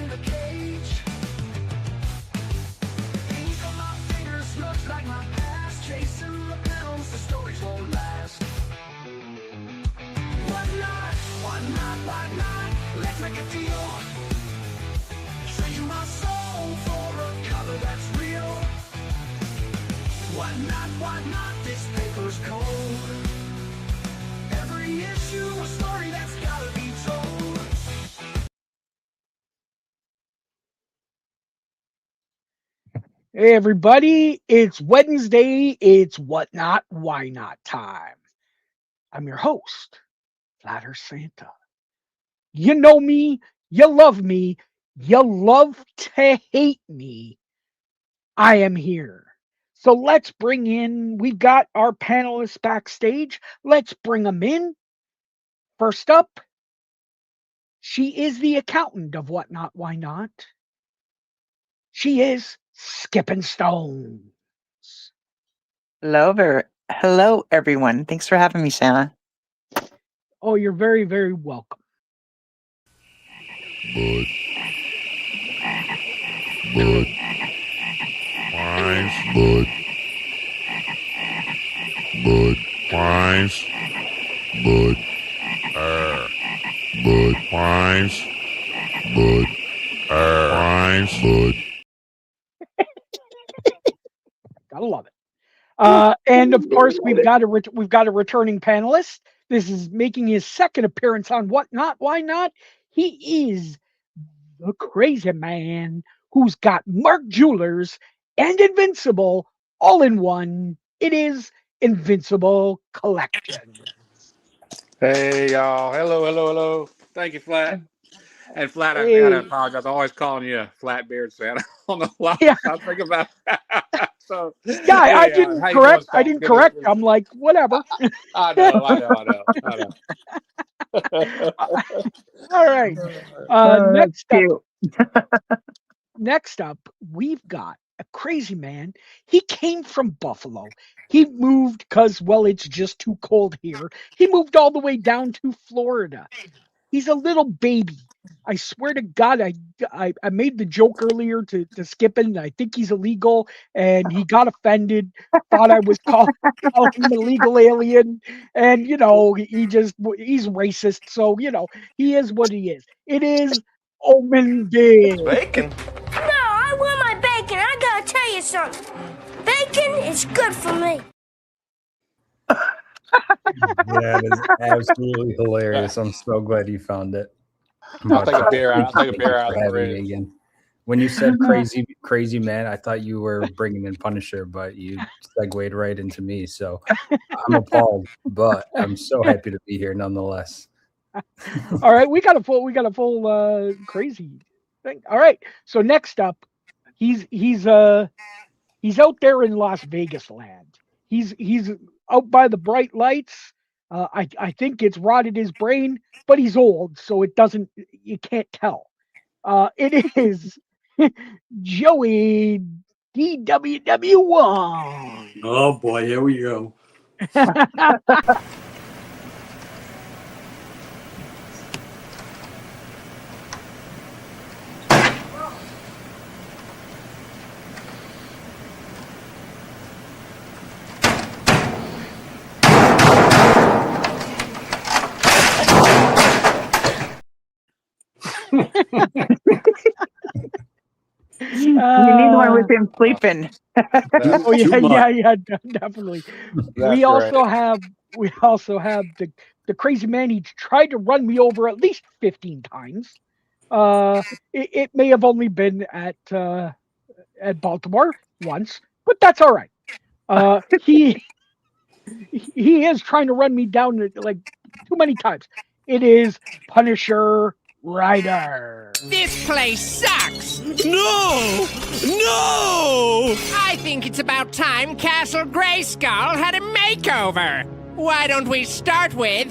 in a cage. Ink on my fingers looks like my past. Chasing the pounds, the stories won't last. Why not, why not? Let's make a deal. Trade you my soul for a cover that's real. Why not? This paper's cold. Every issue, a story that's gotta be told. Hey everybody, it's Wednesday, it's What Not, Why Not time. I'm your host, Flatter Santa. You know me, you love me, you love to hate me. I am here. So let's bring in, we've got our panelists backstage. Let's bring them in. First up, she is the accountant of What Not, Why Not. She is Skipping Stones. Hello, everyone. Thanks for having me, Santa. Oh, you're very, very welcome. Bud. Pines. Bud. Pines. Bud. Bud. Pines. Bud. Pines. Bud. Gotta love it. And of course, we've got a returning panelist. This is making his second appearance on What Not, Why Not. He is the crazy man who's got Mark Jewelers and Invincible all in one. It is Invincible Collection. Hey y'all! Hello! Thank you, Flat. And Flat, I Hey. gotta apologize. I'm always calling you Flat Beard Santa. I don't know why. Yeah. I think about that. So Yeah, I didn't how you correct. doing, I didn't correct. I'm like, whatever. I know. All right. Next up, we've got a crazy man. He came from Buffalo. He moved because, well, it's just too cold here. He moved all the way down to Florida. He's a little baby. I swear to God, I made the joke earlier to Skippin'. I think he's illegal, and he got offended, thought I was calling him an illegal alien, and he's racist. So he is what he is. It is Omen Dig. Bacon? No, I want my bacon. I gotta tell you something. Bacon is good for me. That is absolutely hilarious. I'm so glad you found it. I'll take a beer out. I'll take a beer out of the fridge. Again. When you said crazy man, I thought you were bringing in Punisher, but you segued right into me. So I'm appalled, but I'm so happy to be here nonetheless. All right, we got a full crazy thing. All right, so next up, he's out there in Las Vegas land. He's out by the bright lights. I think it's rotted his brain, but he's old, so you can't tell. It is Joey DWW1. Oh boy, here we go. You need one with him sleeping. Oh yeah, definitely. We also have the crazy man. He tried to run me over at least 15 times. It may have only been at Baltimore once, but that's all right. He is trying to run me down like too many times. It is Punisher Ryder. This place sucks! No! I think it's about time Castle Grayskull had a makeover. Why don't we start with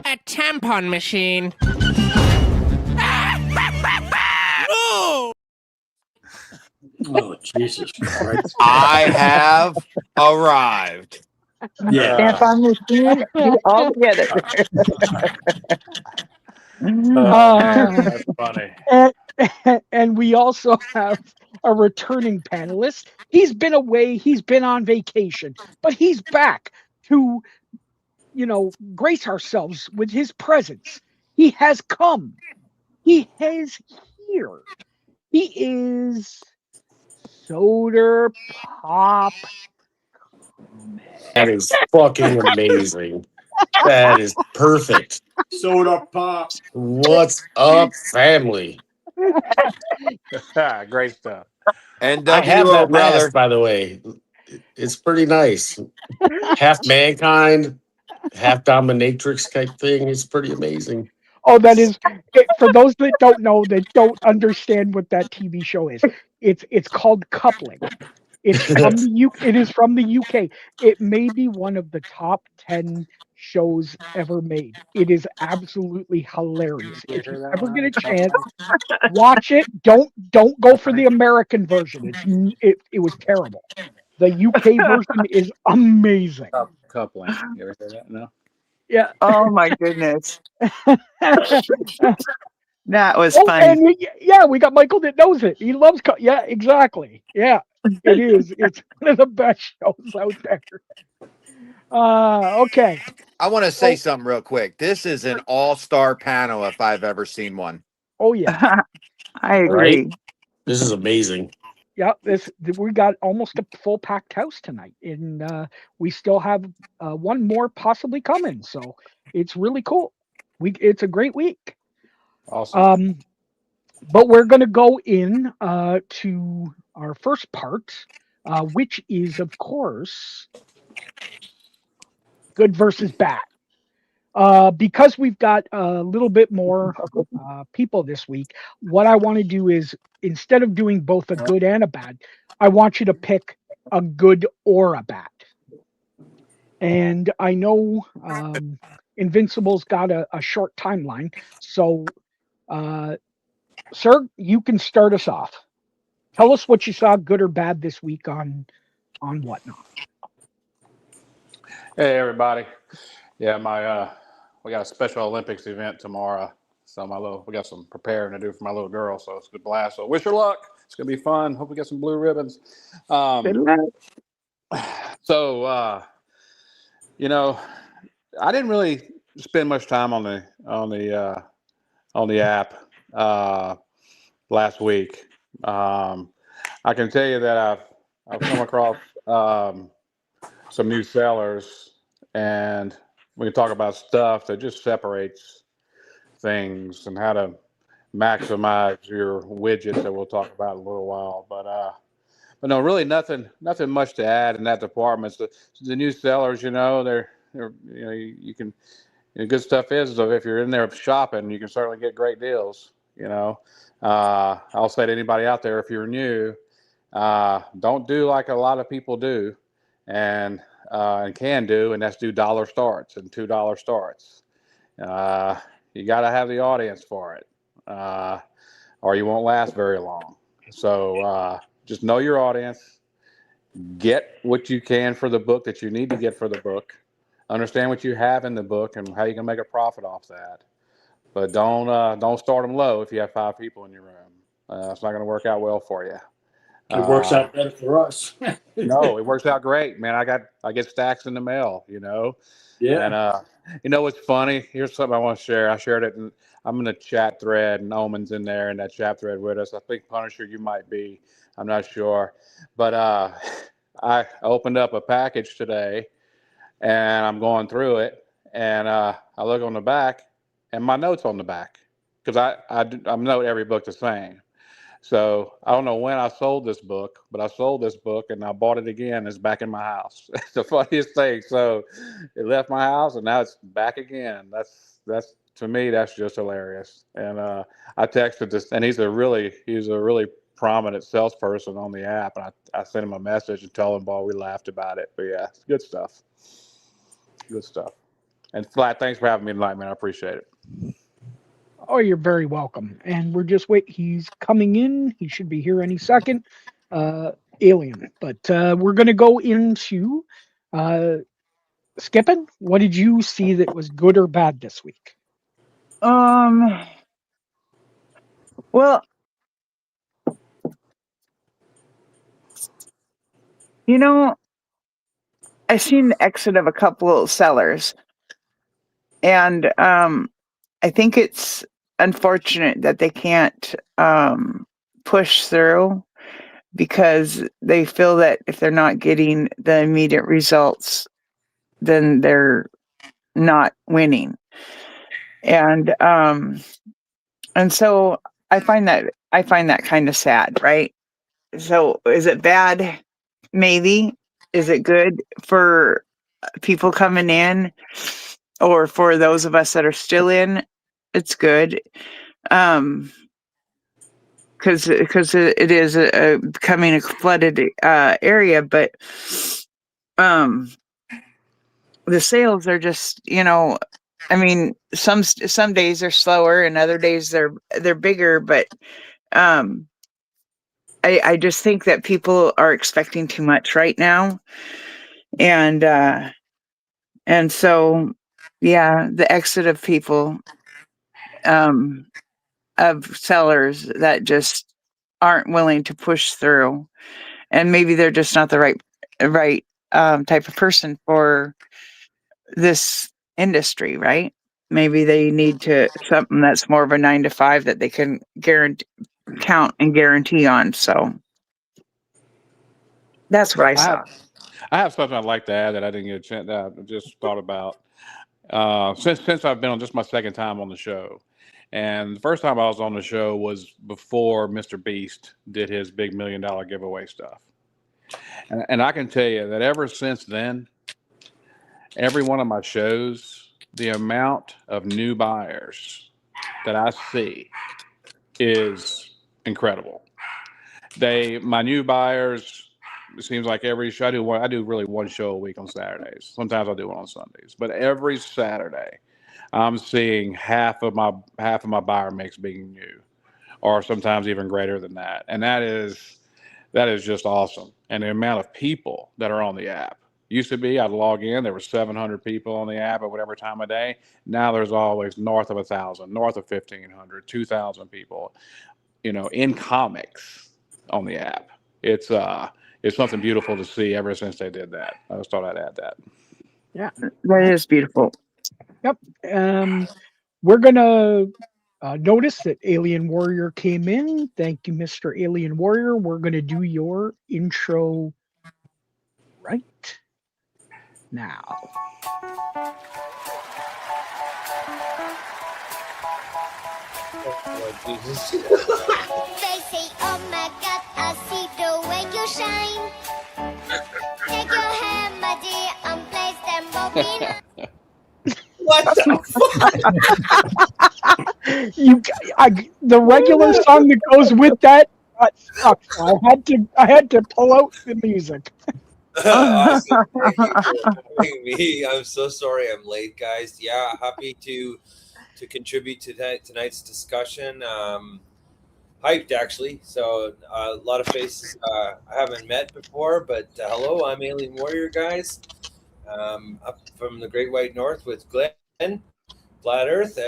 a tampon machine? No! Oh, Jesus Christ. I have arrived. Yeah. Tampon machine, all together. That's funny. And we also have a returning panelist. He's been away, he's been on vacation, but he's back to, grace ourselves with his presence. He has come. He is here. He is Soda Pop That is fucking amazing. That is perfect. Soda pop. What's up, family? Great stuff. I have NWO, that mask, brother. by the way. It's pretty nice. Half mankind, half dominatrix type thing. It's pretty amazing. Oh, that is for those that don't know, that don't understand what that TV show is. It's called Coupling. It's from the It is from the UK. It may be one of the top 10 shows ever made. It is absolutely hilarious. You If you hear that ever one, get a Alex? chance, watch it. Don't go for the American version. It was terrible. The UK version is amazing. Coupling. You ever hear that? No. Yeah. Oh my goodness. That was Oh, funny. and yeah, we got Michael that knows it. He loves. Yeah, exactly. Yeah, it is. It's one of the best shows out there. Okay. I want to say something real quick. This is an all-star panel if I've ever seen one. Oh yeah. I Right? agree. This is amazing. Yeah, we got almost a full packed house tonight, and we still have one more possibly coming. So it's really cool. It's a great week. Awesome. But we're going to go in to our first part, which is of course good versus bad. Because we've got a little bit more people this week, what I want to do is instead of doing both a good and a bad, I want you to pick a good or a bad. And I know Invincible's got a short timeline, so sir, you can start us off. Tell us what you saw, good or bad, this week on Whatnot. Hey everybody. Yeah, we got a Special Olympics event tomorrow. So we got some preparing to do for my little girl. So it's a good blast. So wish her luck. It's gonna be fun. Hope we get some blue ribbons. Good luck. So I didn't really spend much time on the app last week. I can tell you that I've come across some new sellers, and we can talk about stuff that just separates things and how to maximize your widgets that we'll talk about in a little while. But no, really nothing much to add in that department. So the new sellers, they're you can. Good stuff is if you're in there shopping, you can certainly get great deals. I'll say to anybody out there, if you're new, don't do like a lot of people do, and can do, and that's do dollar starts and $2 starts. You got to have the audience for it, or you won't last very long. So just know your audience, get what you can for the book that you need to get for the book. Understand what you have in the book and how you can make a profit off that. But don't start them low if you have 5 people in your room. It's not going to work out well for you. It works out better for us. No, it works out great, man. I get stacks in the mail, Yeah. And what's funny? Here's something I want to share. I shared it. I'm in a chat thread, and Omen's in there in that chat thread with us. I think Punisher, you might be. I'm not sure, but I opened up a package today. And I'm going through it, and I look on the back, and my note's on the back, because I note every book the same. So I don't know when I sold this book, but I sold this book, and I bought it again. It's back in my house. It's the funniest thing. So it left my house, and now it's back again. That's to me, that's just hilarious. And I texted this, and he's a really prominent salesperson on the app, and I sent him a message and told him, we laughed about it. But yeah, it's good stuff. Good stuff. And Flat, thanks for having me tonight, man. I appreciate it. Oh, you're very welcome. And we're just wait. He's coming in. He should be here any second. Alien. But we're going to go into Skipping. What did you see that was good or bad this week? Well, You know, I've seen the exit of a couple sellers, and I think it's unfortunate that they can't push through because they feel that if they're not getting the immediate results, then they're not winning. And so I find that kind of sad, right? So is it bad? Maybe. Is it good for people coming in, or for those of us that are still in? It's good. Because it is becoming a flooded area, but the sales are just, I mean, some days are slower and other days they're bigger, but I just think that people are expecting too much right now, and so yeah, the exit of people, of sellers that just aren't willing to push through, and maybe they're just not the right type of person for this industry, right? Maybe they need to something that's more of a 9 to 5 that they can count and guarantee on. So that's what I saw. I have something I'd like to add that I didn't get a chance. That I just thought about since I've been on, just my second time on the show, and the first time I was on the show was before Mr. Beast did his big $1 million giveaway stuff, and I can tell you that ever since then, every one of my shows, the amount of new buyers that I see is incredible. My new buyers, it seems like every show I do really one show a week on Saturdays. Sometimes I do one on Sundays, but every Saturday I'm seeing half of my buyer mix being new, or sometimes even greater than that. And that is just awesome. And the amount of people that are on the app. Used to be I'd log in, there were 700 people on the app at whatever time of day. Now there's always north of 1,000, north of 1,500, 2,000 people, in comics on the app. It's something beautiful to see ever since they did that. I just thought I'd add that. Yeah, that is beautiful. Yep. We're gonna notice that Alien Warrior came in. Thank you, Mr. Alien Warrior. We're gonna do your intro right now. Oh, Jesus. They say, oh my God, I see the way you shine. Take your hand, my dear, and place them both in. What The regular song that goes with that sucks. I had to pull out the music. Awesome. Thank you for having me. I'm so sorry I'm late, guys. Yeah, happy to contribute to tonight's discussion. Hyped, actually. So a lot of faces I haven't met before, but hello, I'm Alien Warrior, guys. Up from the Great White North with Glenn, Flat Earth,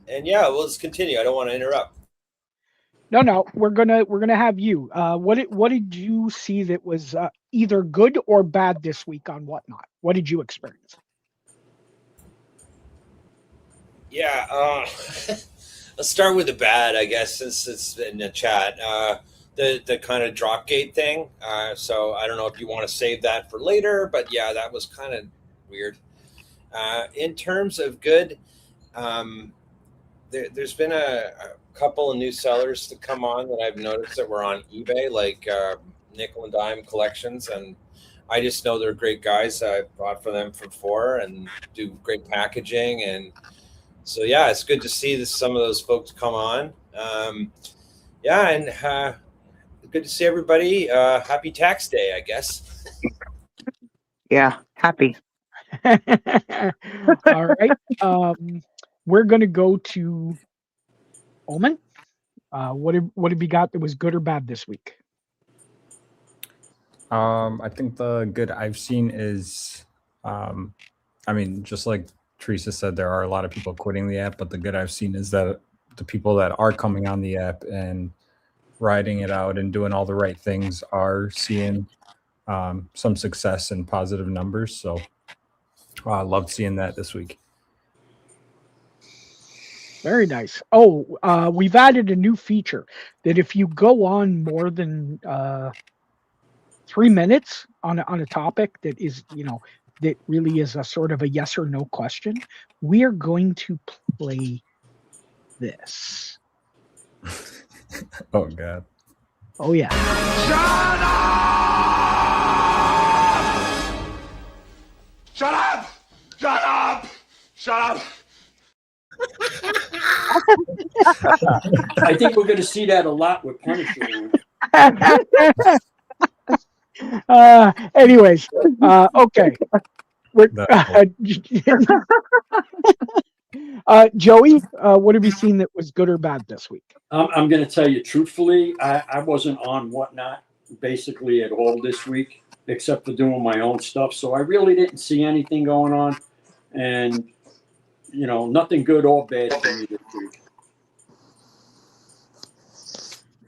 and yeah, we'll just continue. I don't want to interrupt. No, we're gonna have you. What did you see that was either good or bad this week on Whatnot? What did you experience? Yeah, let's start with the bad, I guess, since it's in the chat. The kind of Dropgate thing. So I don't know if you want to save that for later, but yeah, that was kind of weird. In terms of good, there's been a couple of new sellers to come on that I've noticed that were on eBay, like nickel and dime collections, and I just know they're great guys. I bought for them for $4 and do great packaging, and so yeah, it's good to see some of those folks come on. Yeah, and good to see everybody. Happy tax day, I guess. Yeah, happy. All right. We're gonna go to Omen. What have you got that was good or bad this week? I think the good I've seen is, I mean, just like Teresa said, there are a lot of people quitting the app, but the good I've seen is that the people that are coming on the app and riding it out and doing all the right things are seeing some success and positive numbers. So I loved seeing that this week. Very nice. Oh, we've added a new feature that if you go on more than 3 minutes on a topic that is, that really is a sort of a yes or no question, we are going to play this. Oh God. Oh yeah. Shut up! Shut up! Shut up! I think we're going to see that a lot with Punisher. Anyways, okay. Joey, what have you seen that was good or bad this week? I'm going to tell you truthfully, I wasn't on Whatnot basically at all this week, except for doing my own stuff. So I really didn't see anything going on, and nothing good or bad for me this week.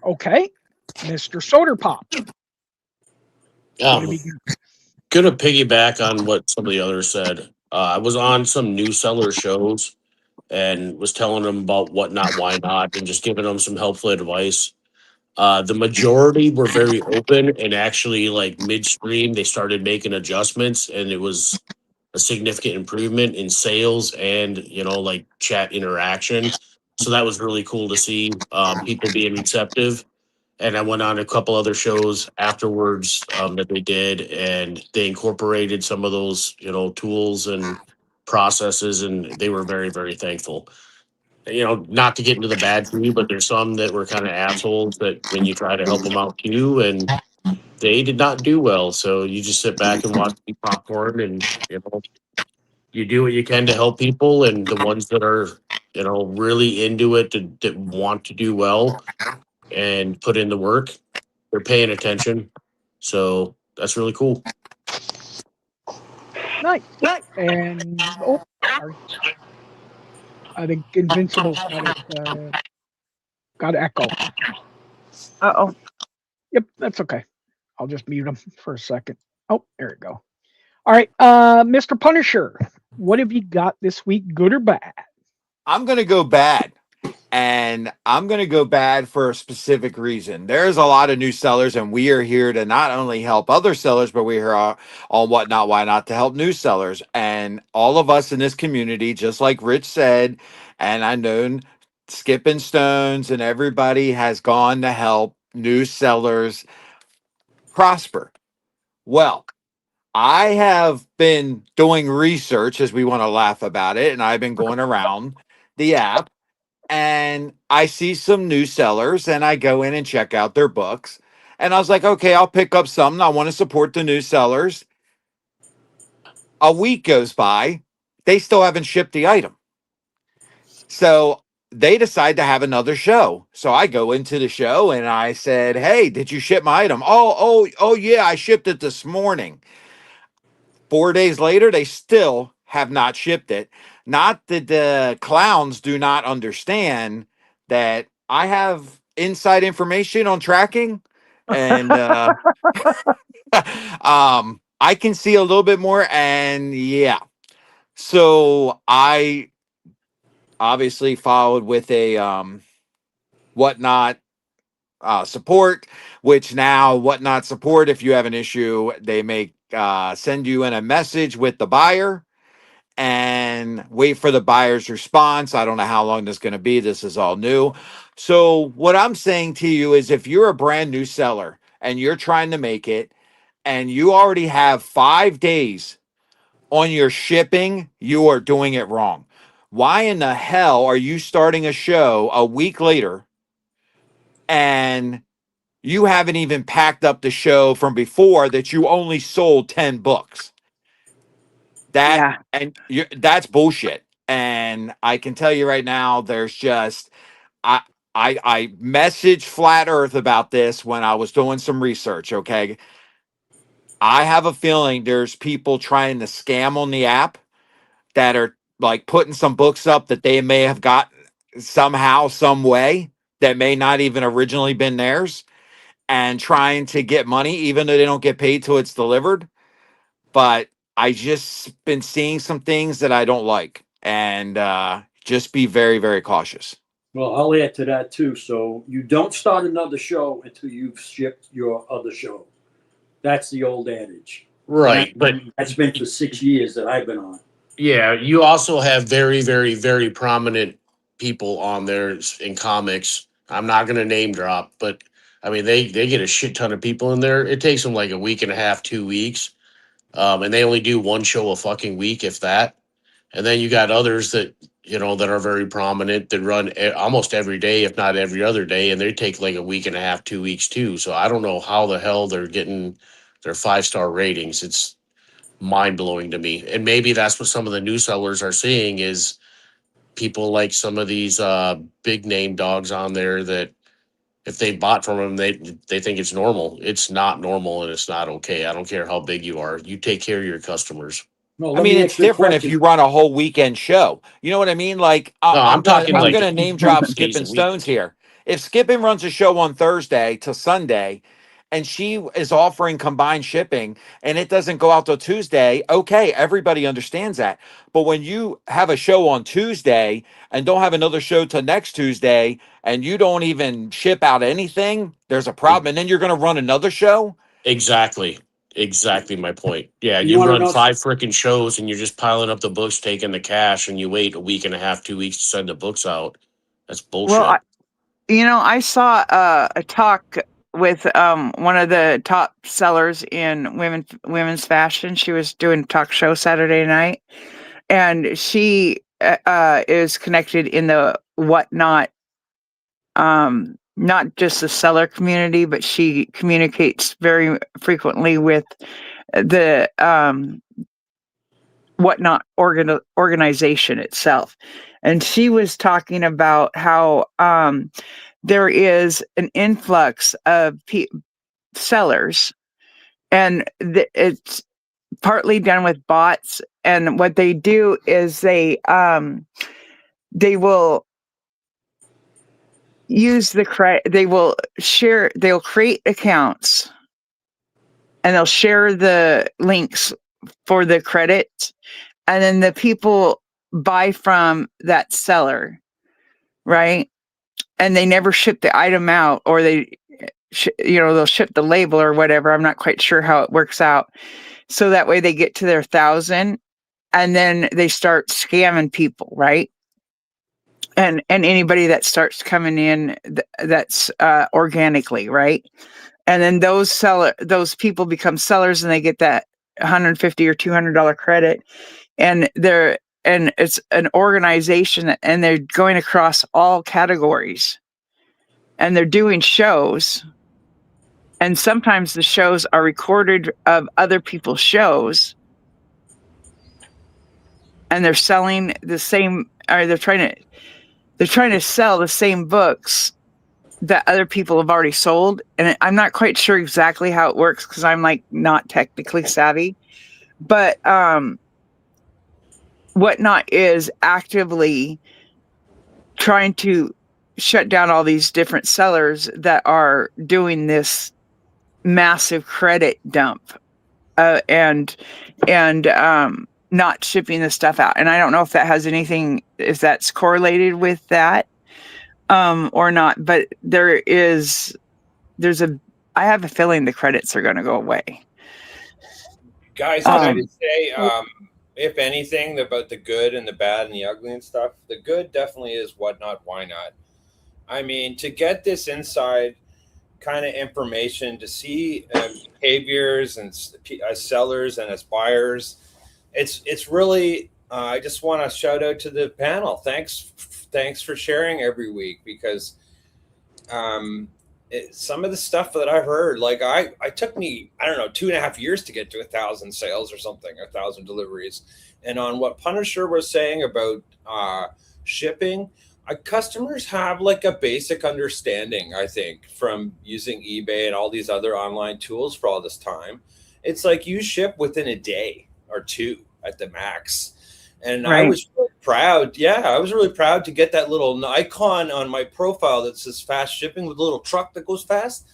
Okay, Mr. Soder Pop. Going to piggyback on what some of the others said. I was on some new seller shows and was telling them about what not, why not, and just giving them some helpful advice. The majority were very open, and actually, like midstream, they started making adjustments, and it was a significant improvement in sales and like chat interaction. So that was really cool to see people being receptive. And I went on a couple other shows afterwards that they did, and they incorporated some of those tools and processes, and they were very, very thankful. Not to get into the bad tree, but there's some that were kind of assholes that when you try to help them out too, and they did not do well. So you just sit back and watch the popcorn, and you do what you can to help people, and the ones that are really into it, that want to do well and put in the work, they're paying attention. So that's really cool. Nice. And sorry. I think Invincible's got echo. Uh-oh. Yep, that's okay. I'll just mute him for a second. Oh, there we go. All right, Mr. Punisher, what have you got this week, good or bad? I'm going to go bad. And I'm going to go bad for a specific reason. There's a lot of new sellers, and we are here to not only help other sellers, but we're here on Whatnot, Why Not to help new sellers. And all of us in this community, just like Rich said, and I know Skipping Stones and everybody has gone to help new sellers prosper. Well, I have been doing research, as we want to laugh about it, and I've been going around the app, and I see some new sellers, and I go in and check out their books. And I was like, okay, I'll pick up some. I want to support the new sellers. A week goes by. They still haven't shipped the item. So they decide to have another show. So I go into the show and I said, hey, did you ship my item? Oh, yeah, I shipped it this morning. 4 days later, they still have not shipped it. Not that the clowns do not understand that I have inside information on tracking, and I can see a little bit more. And yeah, so I obviously followed with a Whatnot support, which now Whatnot support, if you have an issue, they may send you in a message with the buyer and wait for the buyer's response. I don't know how long this is going to be. This is all new. So what I'm saying to you is, if you're a brand new seller and you're trying to make it and you already have 5 days on your shipping, you are doing it wrong. Why in the hell are you starting a show a week later and you haven't even packed up the show from before that you only sold 10 books? That's bullshit. And I can tell you right now, there's just I messaged Flat Earth about this when I was doing some research. Okay, I have a feeling there's people trying to scam on the app that are like putting some books up that they may have got somehow, some way, that may not even originally been theirs. and trying to get money, even though they don't get paid till it's delivered. But I just been seeing some things that I don't like, and just be very, very cautious. Well, I'll add to that too. So you don't start another show until you've shipped your other show. That's the old adage. Right. But That's been for 6 years that I've been on. yeah, you also have very, very, very prominent people on there in comics. I'm not going to name drop, but I mean, they get a shit ton of people in there. It takes them like a week and a half, 2 weeks. And they only do one show a fucking week, if that. And then you got others that, that are very prominent that run almost every day, if not every other day. And they take like a week and a half, 2 weeks too. So I don't know how the hell they're getting their 5-star ratings. It's mind blowing to me. And maybe that's what some of the new sellers are seeing is people like some of these big name dogs on there that if they bought from them, they think it's normal. It's not normal and it's not okay. I don't care how big you are. You take care of your customers. No, I mean, it's different if you run a whole weekend show. You know what I mean? Like, I'm gonna name drop Skipping Stones here. If Skipping runs a show on Thursday to Sunday, and she is offering combined shipping, and it doesn't go out till Tuesday, okay, everybody understands that. But when you have a show on Tuesday and don't have another show till next Tuesday, and you don't even ship out anything, there's a problem. And then you're going to run another show. Exactly my point. Yeah, you run 5 freaking shows and you're just piling up the books, taking the cash, and you wait a week and a half, 2 weeks to send the books out. That's bullshit. Well, I saw a talk with one of the top sellers in women's fashion. She was doing a talk show Saturday night, and she is connected in the whatnot, not just the seller community, but she communicates very frequently with the whatnot organization itself. And she was talking about how there is an influx of sellers, and it's partly done with bots. And what they do is they will use the credit. They'll create accounts, and they'll share the links for the credit, and then the people buy from that seller, right? And they never ship the item out, or they'll ship the label or whatever. I'm not quite sure how it works out. So that way they get to their 1,000, and then they start scamming people, right? And anybody that starts coming in that's organically, right? And then those people become sellers, and they get that $150 or $200 credit, and it's an organization, and they're going across all categories, and they're doing shows, and sometimes the shows are recorded of other people's shows, and they're selling the same, or they're trying to sell the same books that other people have already sold. And I'm not quite sure exactly how it works, because I'm like not technically savvy, but Whatnot is actively trying to shut down all these different sellers that are doing this massive credit dump, and not shipping the stuff out. And I don't know if that has anything, if that's correlated with that or not, but I have a feeling the credits are going to go away. Guys, can I just say, if anything, about the good and the bad and the ugly and stuff, the good definitely is whatnot, why not? I mean, to get this inside kind of information, to see behaviors and as sellers and as buyers, it's really, I just want to shout out to the panel. Thanks for sharing every week, because some of the stuff that I've heard, like I took me, I don't know, 2.5 years to get to 1,000 sales or something, 1,000 deliveries. And on what Punisher was saying about shipping, customers have like a basic understanding, I think, from using eBay and all these other online tools for all this time. It's like you ship within a day or two at the max. And right. I was really proud. Yeah, I was really proud to get that little icon on my profile that says fast shipping with a little truck that goes fast.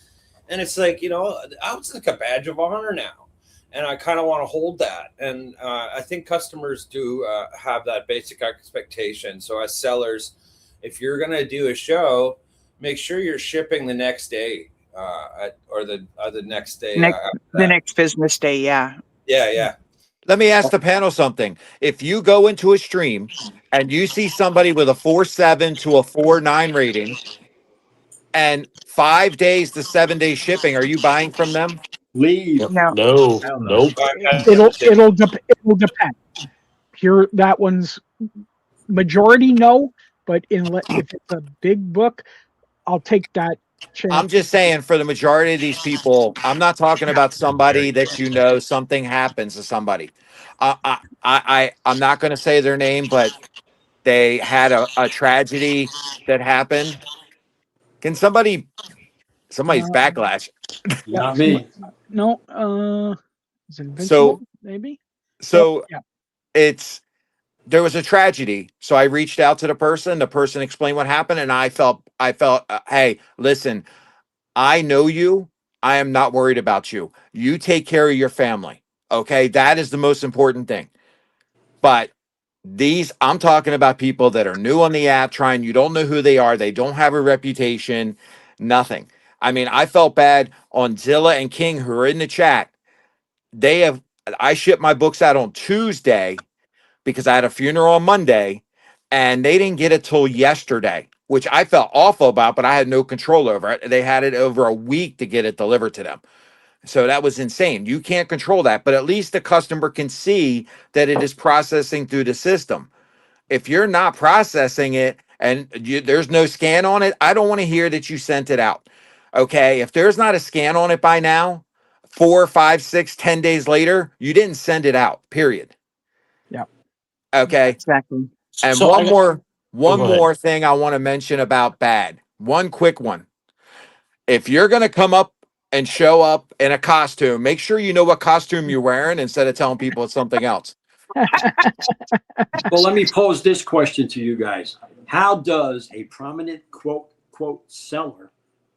And it's like, it's like a badge of honor now. And I kind of want to hold that. And I think customers do have that basic expectation. So as sellers, if you're going to do a show, make sure you're shipping the next day or the next day. The next business day. Yeah. Yeah. Let me ask the panel something. If you go into a stream and you see somebody with a 4.7 to a 4.9 rating and 5 days to 7 days shipping, are you buying from them? Leave. No. No. Hell no. Nope. It'll depend. Here, that one's majority no, but if it's a big book, I'll take that chance. I'm just saying, for the majority of these people, I'm not talking about somebody that something happens to somebody. I'm not going to say their name, but they had a tragedy that happened. Can somebody's backlash? Not me. No, is it Invincible? Maybe. So there was a tragedy. So I reached out to the person explained what happened. And I felt, hey, listen, I know you. I am not worried about you. You take care of your family. Okay. That is the most important thing. But I'm talking about people that are new on the app you don't know who they are. They don't have a reputation, nothing. I mean, I felt bad on Zilla and King who are in the chat. I shipped my books out on Tuesday because I had a funeral on Monday and they didn't get it till yesterday, which I felt awful about, but I had no control over it. They had it over a week to get it delivered to them. So that was insane. You can't control that, but at least the customer can see that it is processing through the system. If you're not processing it and there's no scan on it, I don't want to hear that you sent it out. Okay. If there's not a scan on it by now, 4, 5, 6, 10 days later, you didn't send it out, period. Yeah. Okay. Exactly. And So one more thing I want to mention about bad. One quick one. If you're going to come up and show up in a costume, make sure you know what costume you're wearing instead of telling people it's something else. Well, let me pose this question to you guys. How does a prominent quote seller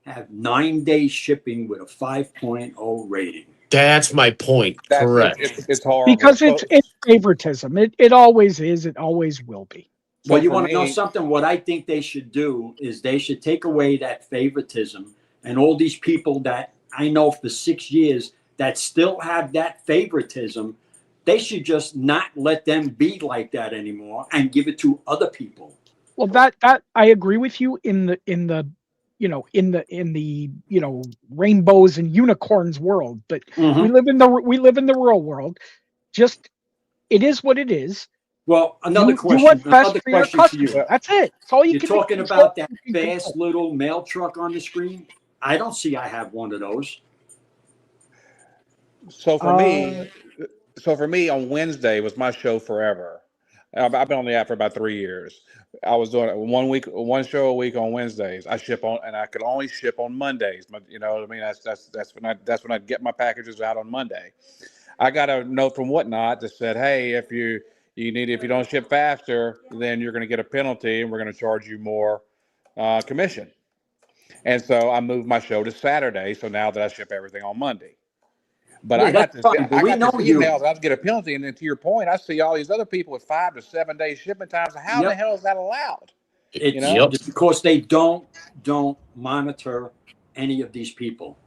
have 9 days shipping with a 5.0 rating? That's my point. Correct. It's horrible. Because it's favoritism. It always is. It always will be. Well, you want to know something? What I think they should do is they should take away that favoritism, and all these people that I know for 6 years that still have that favoritism, they should just not let them be like that anymore and give it to other people. Well, that I agree with you in the rainbows and unicorns world, but we live in the real world. Just it is what it is. Well, another question. Do what's best for your to customer. you. That's it. That's all You're talking about that fast little mail truck on the screen. I don't see I have one of those. So for me, on Wednesday was my show forever. I've been on the app for about 3 years. I was doing one show a week on Wednesdays. I could only ship on Mondays. You know what I mean? That's when I get my packages out on Monday. I got a note from Whatnot that said, "Hey, if you don't ship faster, then you're going to get a penalty, and we're going to charge you more commission." And so I moved my show to Saturday. So now that I ship everything on Monday. But I got this emails. I'd get a penalty, and then to your point, I see all these other people with 5 to 7 day shipping times. How the hell is that allowed? It's because they don't monitor any of these people.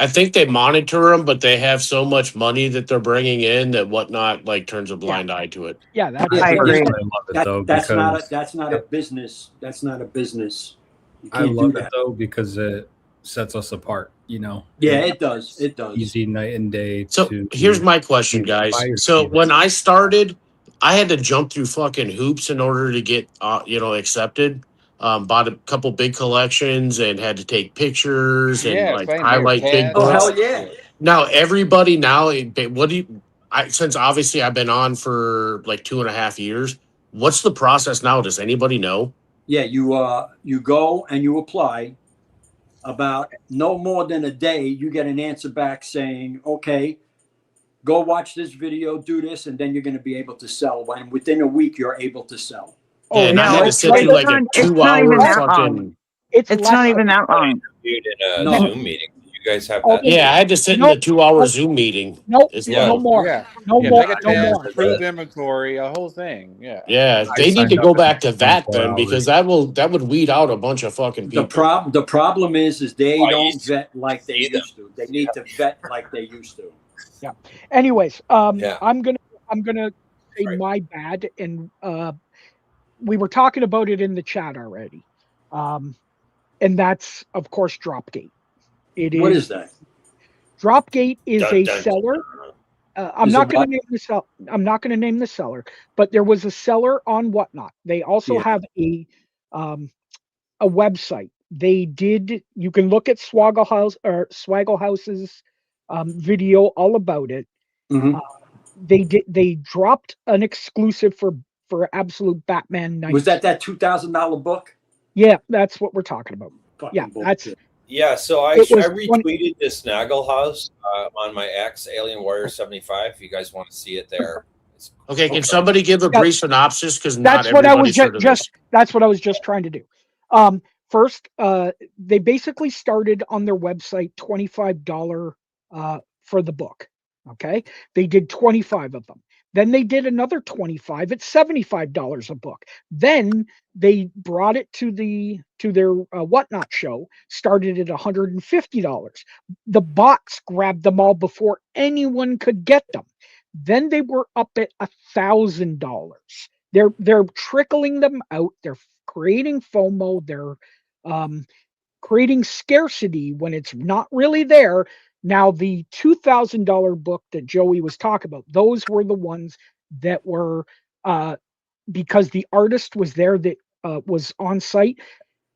I think they monitor them, but they have so much money that they're bringing in that Whatnot like turns a blind eye to it. Yeah, I agree. That's not a business. That's not a business. You I can't love do it that. though because it sets us apart. You know. Yeah, it does. It does. Easy night and day. So here's my question, guys. So when I started, I had to jump through fucking hoops in order to get accepted. Bought a couple big collections and had to take pictures and highlight big books. Oh hell yeah! Now everybody since obviously I've been on for like 2.5 years. What's the process now? Does anybody know? Yeah, you go and you apply. About no more than a day, you get an answer back saying, "Okay, go watch this video, do this, and then you're going to be able to sell." And within a week, you're able to sell. And I had to sit through like a 2-hour fucking. It's less not even that long. In a No. Zoom meeting. Did you guys have Oh, that? Yeah, I had to sit in Nope. the 2-hour Zoom meeting Nope. as Yeah. No well. more. Yeah. No Yeah. more. Take a No test, more. prove inventory, a whole thing. Yeah. Yeah, I they need signed to up go at back to that 24 then, hours. because that would weed out a bunch of fucking The people. problem is they Oh, don't you vet like they see them. used to. They need to vet like they used to. Yeah. Anyways, Yeah. I'm gonna say Right. my bad, and we were talking about it in the chat already, and that's of course Dropgate. It What is is that? Dropgate is Dun, a dun, seller. I'm Is not it going what? to name the seller. I'm not going to name the seller, but there was a seller on Whatnot. They also Yeah. have um, a website. They did. You can look at Swaggle House's video all about it. Mhm. They dropped an exclusive for Absolute Batman 19. Was that $2,000 book? Yeah, that's what we're talking about. Fucking Yeah, that's bullshit. Yeah, so I it was 20, retweeted the Snaggle House on my X, Alien Warrior 75. If you guys want to see it there. Okay, can somebody give a Yeah. brief synopsis? Because not that's what I was everybody's heard of this. that's what I was just trying to do. First, they basically started on their website $25 for the book. Okay, they did 25 of them. Then they did another 25 at $75 a book. Then they brought it to their Whatnot show, started at $150. The bots grabbed them all before anyone could get them. Then they were up at $1,000. They're trickling them out. They're creating FOMO. They're creating scarcity when it's not really there. Now, the $2,000 book that Joey was talking about, those were the ones that were because the artist was there that was on site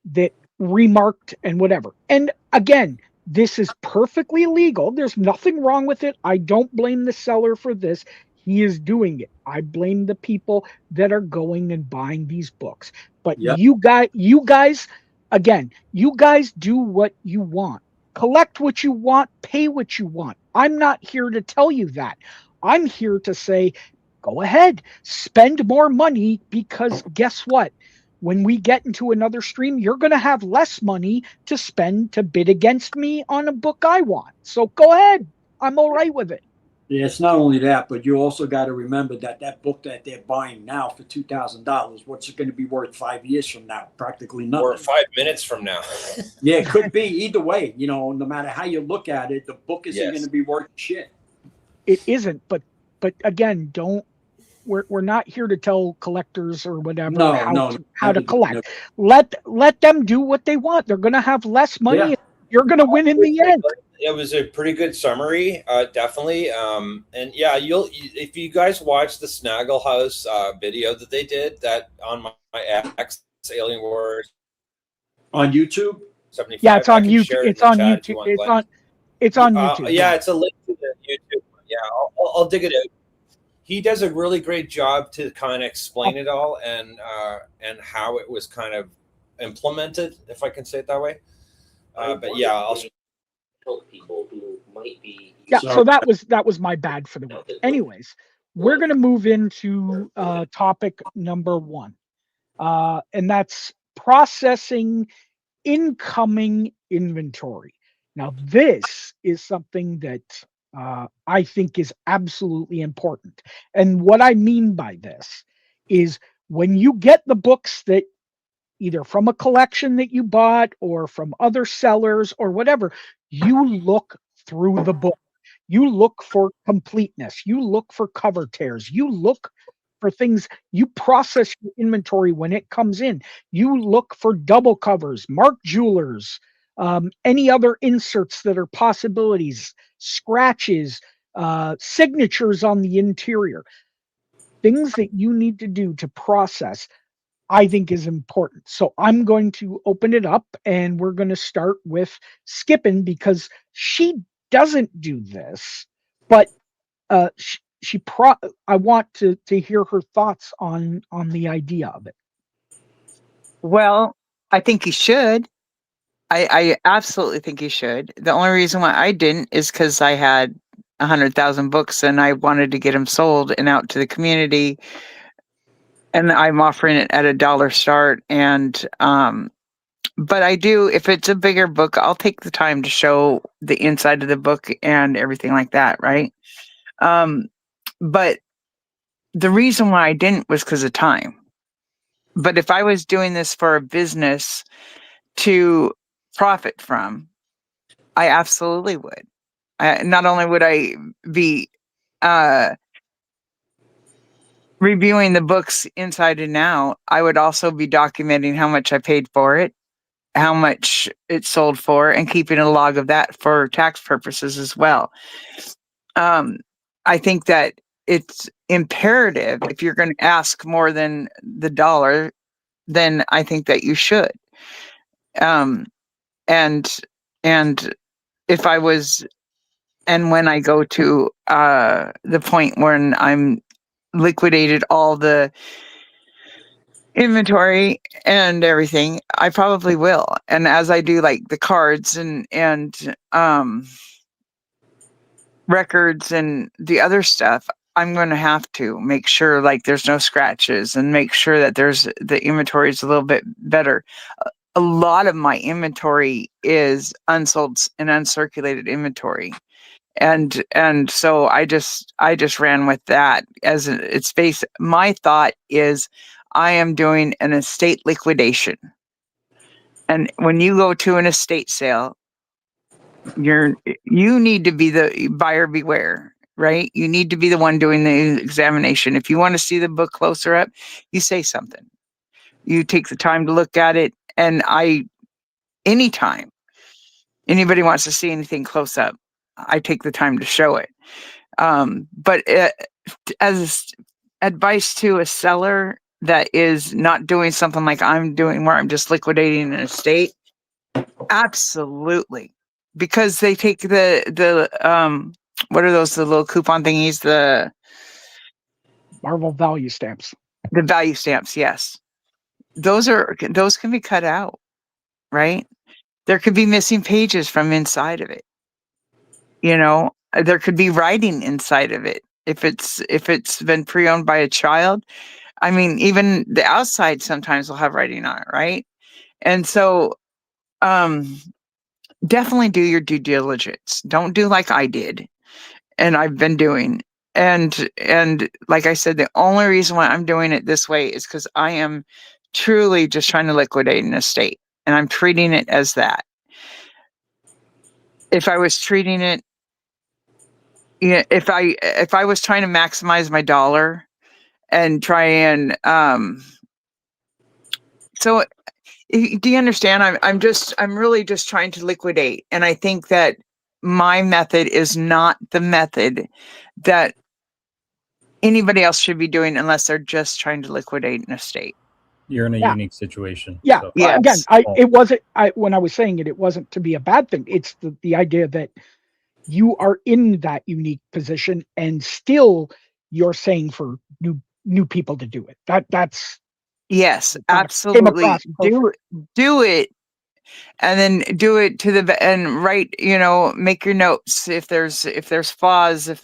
that remarked and whatever. And again, this is perfectly legal. There's nothing wrong with it. I don't blame the seller for this. He is doing it. I blame the people that are going and buying these books. But Yep. you guys, again, you guys do what you want. Collect what you want, pay what you want. I'm not here to tell you that. I'm here to say, go ahead, spend more money, because guess what? When we get into another stream, you're going to have less money to spend to bid against me on a book I want. So go ahead. I'm all right with it. Yeah, it's not only that, but you also got to remember that book that they're buying now for $2,000, what's it going to be worth 5 years from now? Practically nothing. Or 5 minutes from now. Yeah, it could be either way. No matter how you look at it, the book isn't going to be worth shit. It isn't, but again, we're not here to tell collectors or whatever how to collect. Let them do what they want. They're going to have less money. Yeah. You're going to win in the end. It was a pretty good summary, definitely. And yeah, if you guys watch the Snaggle House video that they did that on my X Alien Wars on YouTube. 75. Yeah, it's on YouTube. It's on YouTube. It's on YouTube. Yeah, it's a link to the YouTube. Yeah, I'll dig it out. He does a really great job to kind of explain it all and how it was kind of implemented, if I can say it that way. But yeah, I'll people who might be. Yeah, so that was my bad for the week. Anyways, we're going to move into topic number 1, and that's processing incoming inventory. Now, this is something that I think is absolutely important. And what I mean by this is when you get the books that either from a collection that you bought or from other sellers or whatever, you look through the book. You look for completeness. You look for cover tears. You look for things. You process your inventory when it comes in. You look for double covers, marked jewelers, any other inserts that are possibilities, scratches, signatures on the interior. Things that you need to do to process, I think, is important. So I'm going to open it up and we're going to start with Skippin, because she doesn't do this, but I want to hear her thoughts on the idea of it. Well, I think you should. I absolutely think you should. The only reason why I didn't is because I had 100,000 books and I wanted to get them sold and out to the community. And I'm offering it at $1 start. And but I do, if it's a bigger book, I'll take the time to show the inside of the book and everything like that, right? But the reason why I didn't was because of time. But if I was doing this for a business to profit from, I absolutely would. Not only would I be reviewing the books inside and out, I would also be documenting how much I paid for it, how much it sold for, and keeping a log of that for tax purposes as well. I think that it's imperative, if you're going to ask more than the dollar, then I think that you should. And and if I was, and when I go to the point when I'm liquidated all the inventory and everything, I probably will. And as I do like the cards and records and the other stuff, I'm going to have to make sure like there's no scratches and make sure that there's the inventory is a little bit better. A lot of my inventory is unsold and uncirculated inventory. And so I just ran with that as it's based. My thought is I am doing an estate liquidation. And when you go to an estate sale, you need to be the buyer beware, right? You need to be the one doing the examination. If you want to see the book closer up, you say something. You take the time to look at it. And anytime anybody wants to see anything close up, I take the time to show it. But as advice to a seller that is not doing something like I'm doing, where I'm just liquidating an estate, absolutely, because they take the what are those, the little coupon thingies, the Marvel value stamps. The value stamps, yes. Those can be cut out, right? There could be missing pages from inside of it. There could be writing inside of it. If it's been pre-owned by a child, I mean, even the outside sometimes will have writing on it, right? And so, definitely do your due diligence. Don't do like I did, and I've been doing. And like I said, the only reason why I'm doing it this way is because I am truly just trying to liquidate an estate, and I'm treating it as that. If I was treating it, if I was trying to maximize my dollar and try and so do you understand? I'm really just trying to liquidate, and I think that my method is not the method that anybody else should be doing unless they're just trying to liquidate an estate. You're in a unique situation. Yeah. So. Well, again, it wasn't. When I was saying it, it wasn't to be a bad thing. It's the idea that you are in that unique position, and still you're saying for new people to do it. That's yes, absolutely. Do it, and then do it to the and write. Make your notes if there's flaws, if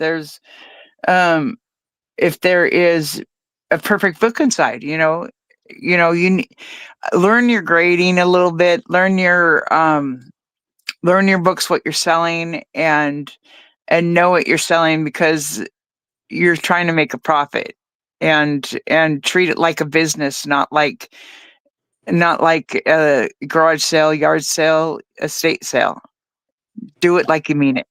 there is a perfect book inside. You learn your grading a little bit, learn your books, what you're selling, and know what you're selling, because you're trying to make a profit, and treat it like a business, not like a garage sale, yard sale, estate sale. Do it like you mean it.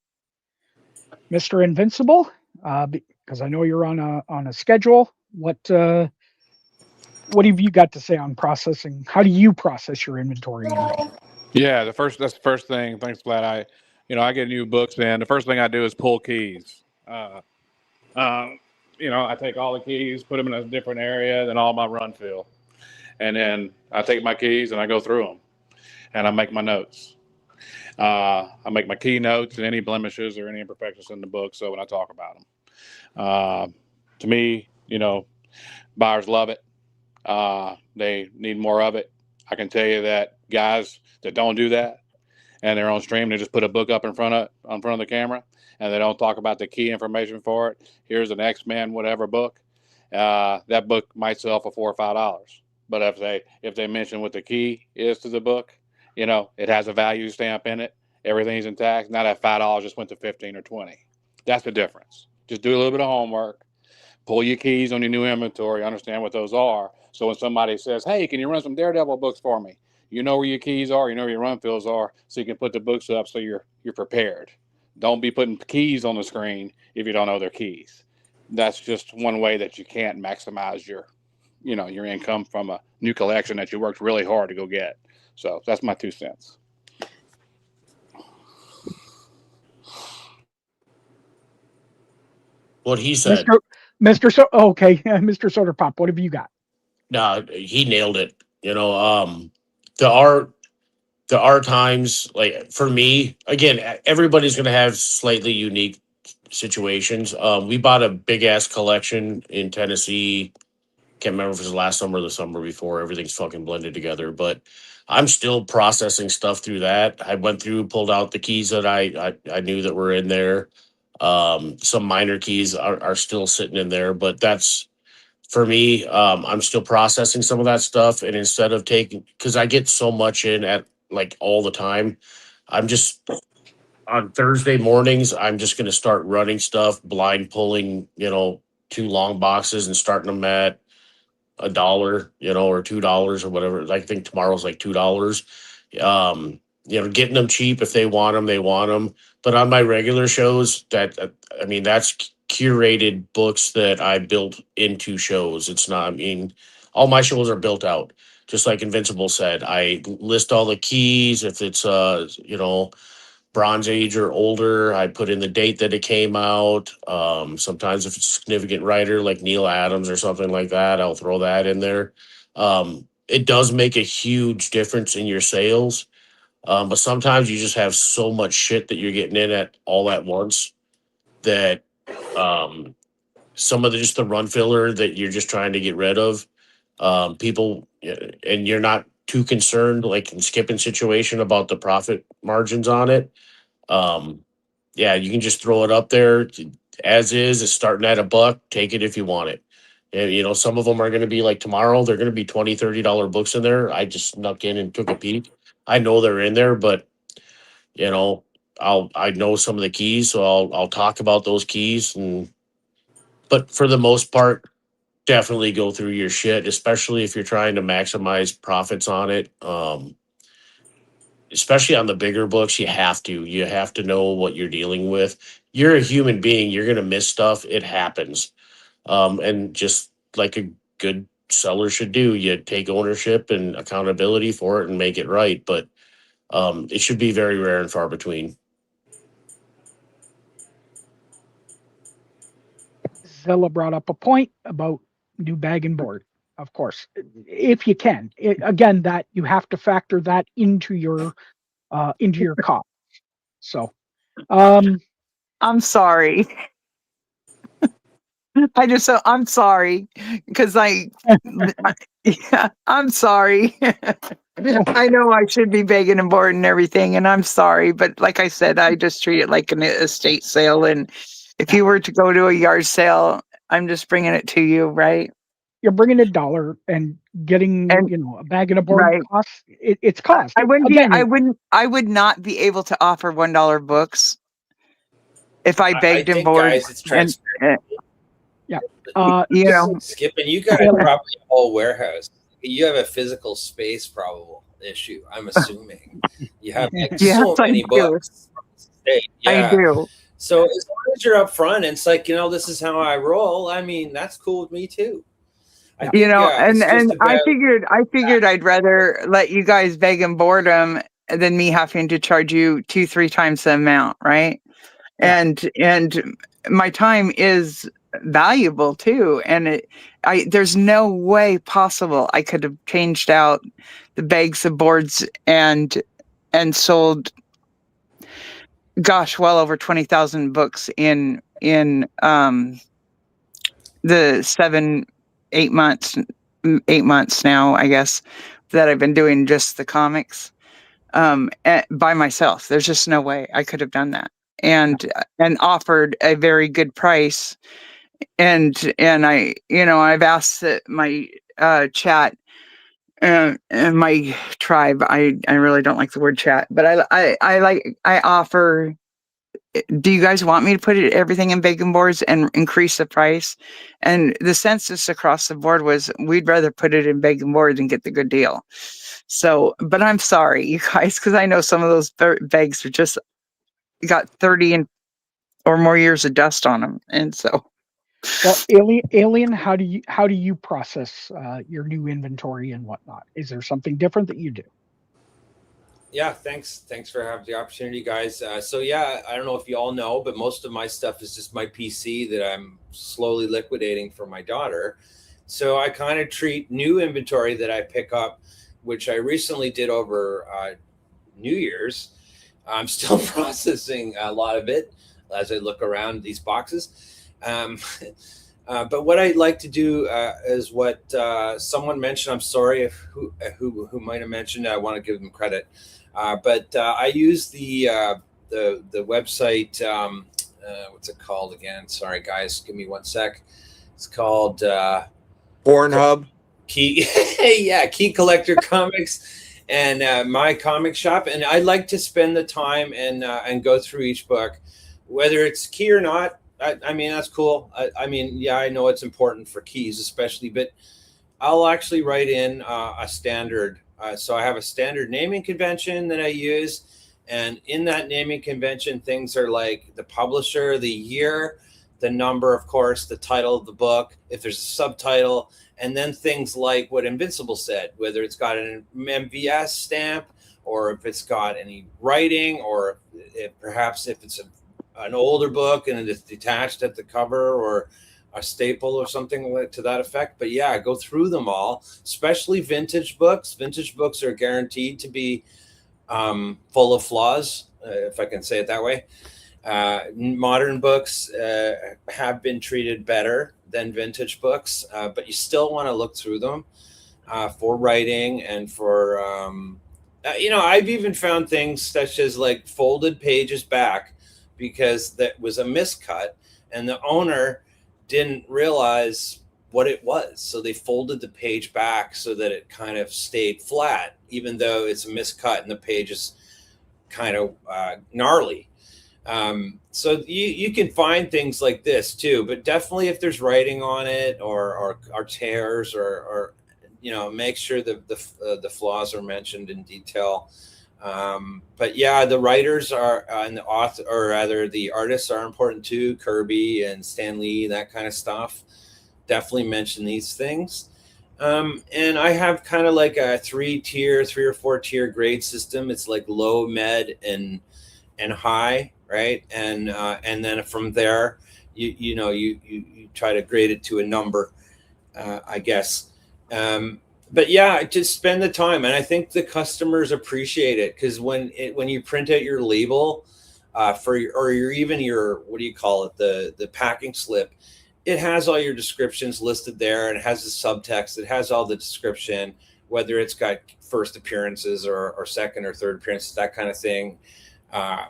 Mr. Invincible, because I know you're on a schedule. What have you got to say on processing? How do you process your inventory? Yeah, that's the first thing. Thanks, Vlad. I get new books in. The first thing I do is pull keys. I take all the keys, put them in a different area than all my run fill, and then I take my keys and I go through them, and I make my notes. I make my key notes and any blemishes or any imperfections in the book, so when I talk about them. To me, buyers love it. They need more of it. I can tell you that guys that don't do that and they're on stream, they just put a book up in front of the camera and they don't talk about the key information for it. Here's an X-Men whatever book. That book might sell for $4 or $5. But if they mention what the key is to the book, it has a value stamp in it. Everything's intact. Now that $5 just went to 15 or 20. That's the difference. Just do a little bit of homework. Pull your keys on your new inventory. Understand what those are. So when somebody says, "Hey, can you run some Daredevil books for me?" You know where your keys are. You know where your run fills are, so you can put the books up so you're prepared. Don't be putting keys on the screen if you don't know their keys. That's just one way that you can't maximize your income from a new collection that you worked really hard to go get. So that's my 2 cents. What he said. Mr. Okay, Mr. Soda Pop, what have you got? No, he nailed it. There are times, like for me, again, everybody's going to have slightly unique situations. We bought a big ass collection in Tennessee. Can't remember if it was last summer or the summer before. Everything's fucking blended together, but I'm still processing stuff through that. I went through, pulled out the keys that I knew that were in there. Some minor keys are still sitting in there, but that's for me. I'm still processing some of that stuff, and instead of taking, because I get so much in at like all the time, I'm just on Thursday mornings, I'm just going to start running stuff, blind pulling, 2 long boxes and starting them at $1, or $2 or whatever. I think tomorrow's like $2. Getting them cheap. If they want them, they want them. But on my regular shows, that's curated books that I built into shows. It's not, all my shows are built out. Just like Invincible said, I list all the keys. If it's, Bronze Age or older, I put in the date that it came out. Sometimes if it's a significant writer like Neil Adams or something like that, I'll throw that in there. It does make a huge difference in your sales. But sometimes you just have so much shit that you're getting in at all at once that some of just the run filler that you're just trying to get rid of. People, and you're not too concerned, like in Skipping situation, about the profit margins on it. Yeah, you can just throw it up there as is. It's starting at $1. Take it if you want it. And, some of them are going to be like tomorrow. They're going to be $20, $30 books in there. I just snuck in and took a peek. I know they're in there, but I know some of the keys, so I'll talk about those keys. But for the most part, definitely go through your shit, especially if you're trying to maximize profits on it. Especially on the bigger books, you have to know what you're dealing with. You're a human being. You're going to miss stuff. It happens. And just like a good seller should do, you take ownership and accountability for it and make it right. But it should be very rare and far between. Zilla brought up a point about new bag and board. Of course, if you can. Again, that you have to factor that into your cost. So, I'm sorry. I'm sorry because yeah, I'm sorry. I know I should be begging and boarding and everything, and I'm sorry, but like I said, I just treat it like an estate sale. And if you were to go to a yard sale, I'm just bringing it to you, right? You're bringing $1 and getting, a bag and a board right. costs. It's cost. I would not be able to offer $1 books if I begged and boarded. Guys, it's transparent. Yeah. Skipping, you got probably a whole warehouse. You have a physical space issue, I'm assuming. You have so many books from the state. Yeah. I do. So as long as you're up front and it's like, this is how I roll, that's cool with me too. I figured I'd rather let you guys beg and board them than me having to charge you 2-3 times the amount, right? Yeah. And my time is valuable too, and there's no way possible I could have changed out the bags of boards and sold, well over 20,000 books in the 8 months now, I guess, that I've been doing just the comics by myself. There's just no way I could have done that and offered a very good price. And I, I've asked my chat, and my tribe, I really don't like the word chat, but I offer. Do you guys want me to put everything in bacon boards and increase the price? And the census across the board was we'd rather put it in bacon boards and get the good deal. So, but I'm sorry, you guys, because I know some of those bags are just got 30 or more years of dust on them, and so. Well, Alien, how do you process your new inventory and whatnot? Is there something different that you do? Yeah, thanks for having the opportunity, guys. So yeah, I don't know if you all know, but most of my stuff is just my PC that I'm slowly liquidating for my daughter. So I kind of treat new inventory that I pick up, which I recently did over New Year's. I'm still processing a lot of it as I look around these boxes. But what I like to do is what someone mentioned. I'm sorry if who might have mentioned. I want to give them credit. But I use the website. What's it called again? Sorry, guys. Give me 1 sec. It's called Pornhub. Key. Yeah, Key Collector Comics and my comic shop. And I like to spend the time and go through each book, whether it's Key or not. I mean, that's cool. I mean, yeah, I know it's important for keys, especially, but I'll actually write in a standard. So I have a standard naming convention that I use. And in that naming convention, things are like the publisher, the year, the number, of course, the title of the book, if there's a subtitle, and then things like what Invincible said, whether it's got an MVS stamp or if it's got any writing, or perhaps if it's an older book and it's detached at the cover, or a staple or something to that effect. But yeah, go through them all, especially vintage books. Vintage books are guaranteed to be full of flaws, if I can say it that way. Modern books have been treated better than vintage books, but you still want to look through them for writing and for, I've even found things such as like folded pages back because that was a miscut and the owner didn't realize what it was. So they folded the page back so that it kind of stayed flat, even though it's a miscut and the page is kind of gnarly. So you can find things like this too, but definitely if there's writing on it or tears or make sure that the flaws are mentioned in detail. But yeah, the writers are and the author, or rather the artists, are important too. Kirby and Stan Lee, that kind of stuff. Definitely mention these things. And I have kind of like a 3 or 4 tier grade system. It's like low, med, and high, right? And then from there, you try to grade it to a number, I guess. But yeah, just spend the time, and I think the customers appreciate it, because when you print out your label for your what do you call it, the packing slip, it has all your descriptions listed there, and it has the subtext. It has all the description, whether it's got first appearances or second or third appearances, that kind of thing,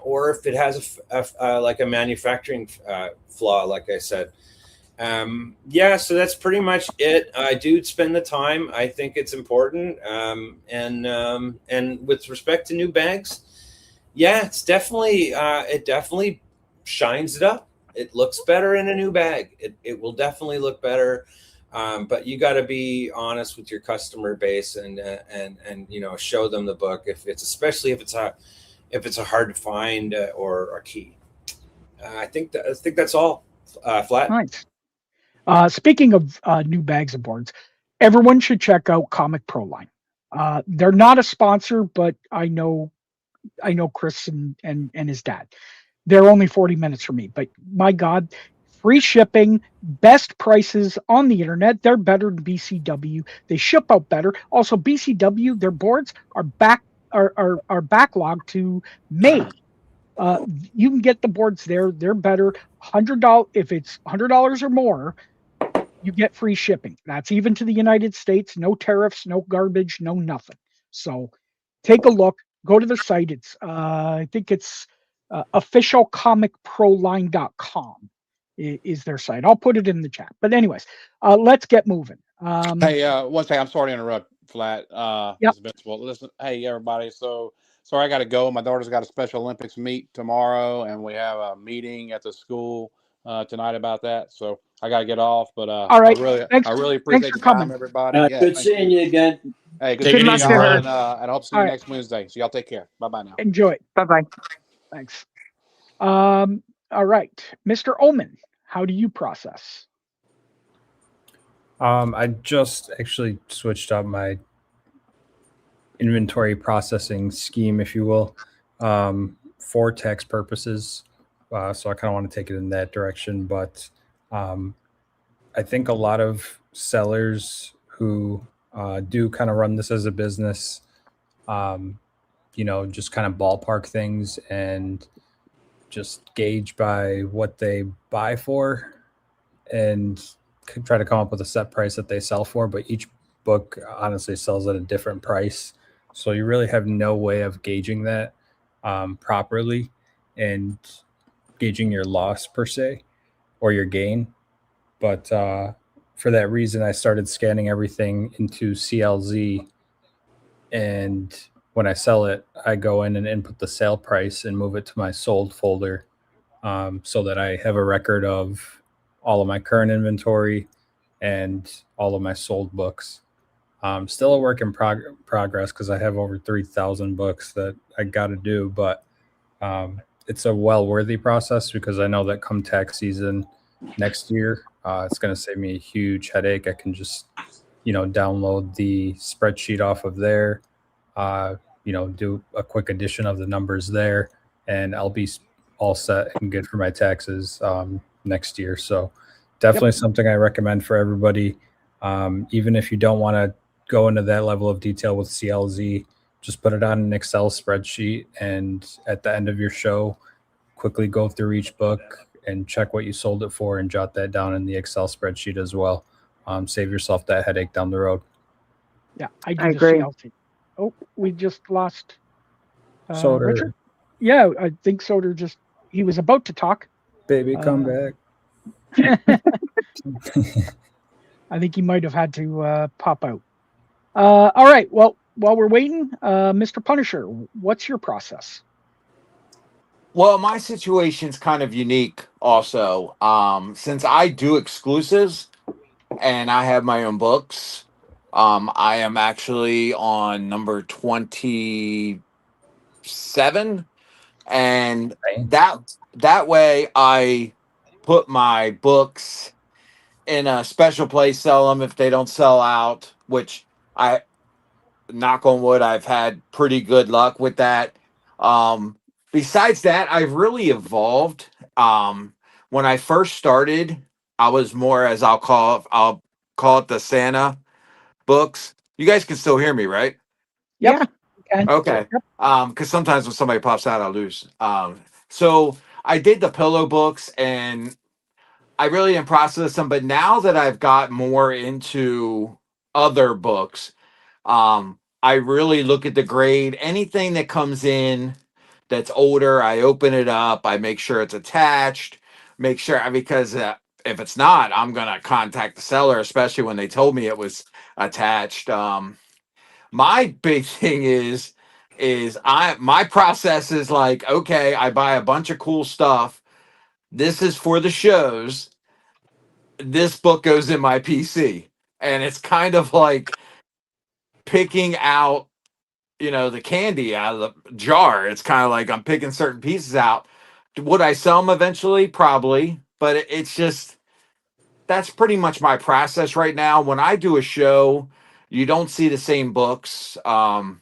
or if it has like a manufacturing flaw, like I said. Yeah, so that's pretty much it. I do spend the time. I think it's important. And with respect to new bags, yeah, it's definitely it definitely shines it up. It looks better in a new bag. It will definitely look better. But you got to be honest with your customer base and show them the book especially if it's a hard to find or a key. I think that's all. Flat. Nice. Speaking of new bags and boards, everyone should check out Comic Pro Line. They're not a sponsor, but I know Chris and his dad. They're only 40 minutes from me, but my God, free shipping, best prices on the internet. They're better than BCW. They ship out better. Also, BCW, their boards are backlogged to May. You can get the boards there. They're better. $100 if it's $100 or more, you get free shipping. That's even to the United States. No tariffs, no garbage, no nothing. So take a look. Go to the site. It's I think it's officialcomicproline.com is their site. I'll put it in the chat. But anyways, let's get moving. Hey, one second. I'm sorry to interrupt. Flat. Yep. Mr. Invincible. Listen, hey everybody. So sorry, I got to go. My daughter's got a Special Olympics meet tomorrow, and we have a meeting at the school tonight about that. So I got to get off. But All right. I really Thanks appreciate for the time, coming. everybody. Yeah, Good thank seeing you. you again. Hey, good Take Good seeing it luck easy, to y'all, her. Flat. and I hope to see All you right. next Wednesday. So y'all take care. Bye bye now. Enjoy. Bye bye. Thanks. All right, Mr. Omen, how do you process? I just actually switched up my inventory processing scheme, if you will, for tax purposes. So I kind of want to take it in that direction. But I think a lot of sellers who do kind of run this as a business, just kind of ballpark things and just gauge by what they buy for and try to come up with a set price that they sell for. But each book honestly sells at a different price. So you really have no way of gauging that properly and gauging your loss per se or your gain. But for that reason, I started scanning everything into CLZ. And when I sell it, I go in and input the sale price and move it to my sold folder, so that I have a record of all of my current inventory and all of my sold books. Still a work in progress because I have over 3,000 books that I got to do, but it's a well-worthy process because I know that come tax season next year, it's going to save me a huge headache. I can just, download the spreadsheet off of there, do a quick addition of the numbers there, and I'll be all set and good for my taxes next year. So definitely something I recommend for everybody. Even if you don't want to go into that level of detail with CLZ, just put it on an Excel spreadsheet, and at the end of your show, quickly go through each book and check what you sold it for and jot that down in the Excel spreadsheet as well. Save yourself that headache down the road. Yeah, I do I the agree. CLT. Oh, we just lost Soder, Richard. Yeah, I think Soder he was about to talk. baby, come back. I think he might have had to pop out. All right. Well, while we're waiting, Mr. Punisher, what's your process? Well, my situation's kind of unique also. Since I do exclusives and I have my own books, I am actually on number 27, and that way I put my books in a special place, sell them if they don't sell out, which I, knock on wood, I've had pretty good luck with that. Besides that, I've really evolved. When I first started, I was more, as I'll call it the Santa books. You guys can still hear me, right? Yep. Yeah. Okay. Yep. Because sometimes when somebody pops out, I lose. So I did the pillow books, and I really am processing them. But now that I've got more into other books, I really look at the grade. Anything that comes in that's older, I open it up. I make sure it's attached. Make sure, because if it's not, I'm gonna contact the seller, especially when they told me it was attached. My big thing is my process is like, okay, I buy a bunch of cool stuff. This is for the shows. This book goes in my PC, and it's kind of like picking out, the candy out of the jar. It's kind of like I'm picking certain pieces out. Would I sell them eventually? Probably, but it's just, that's pretty much my process right now. When I do a show, you don't see the same books. I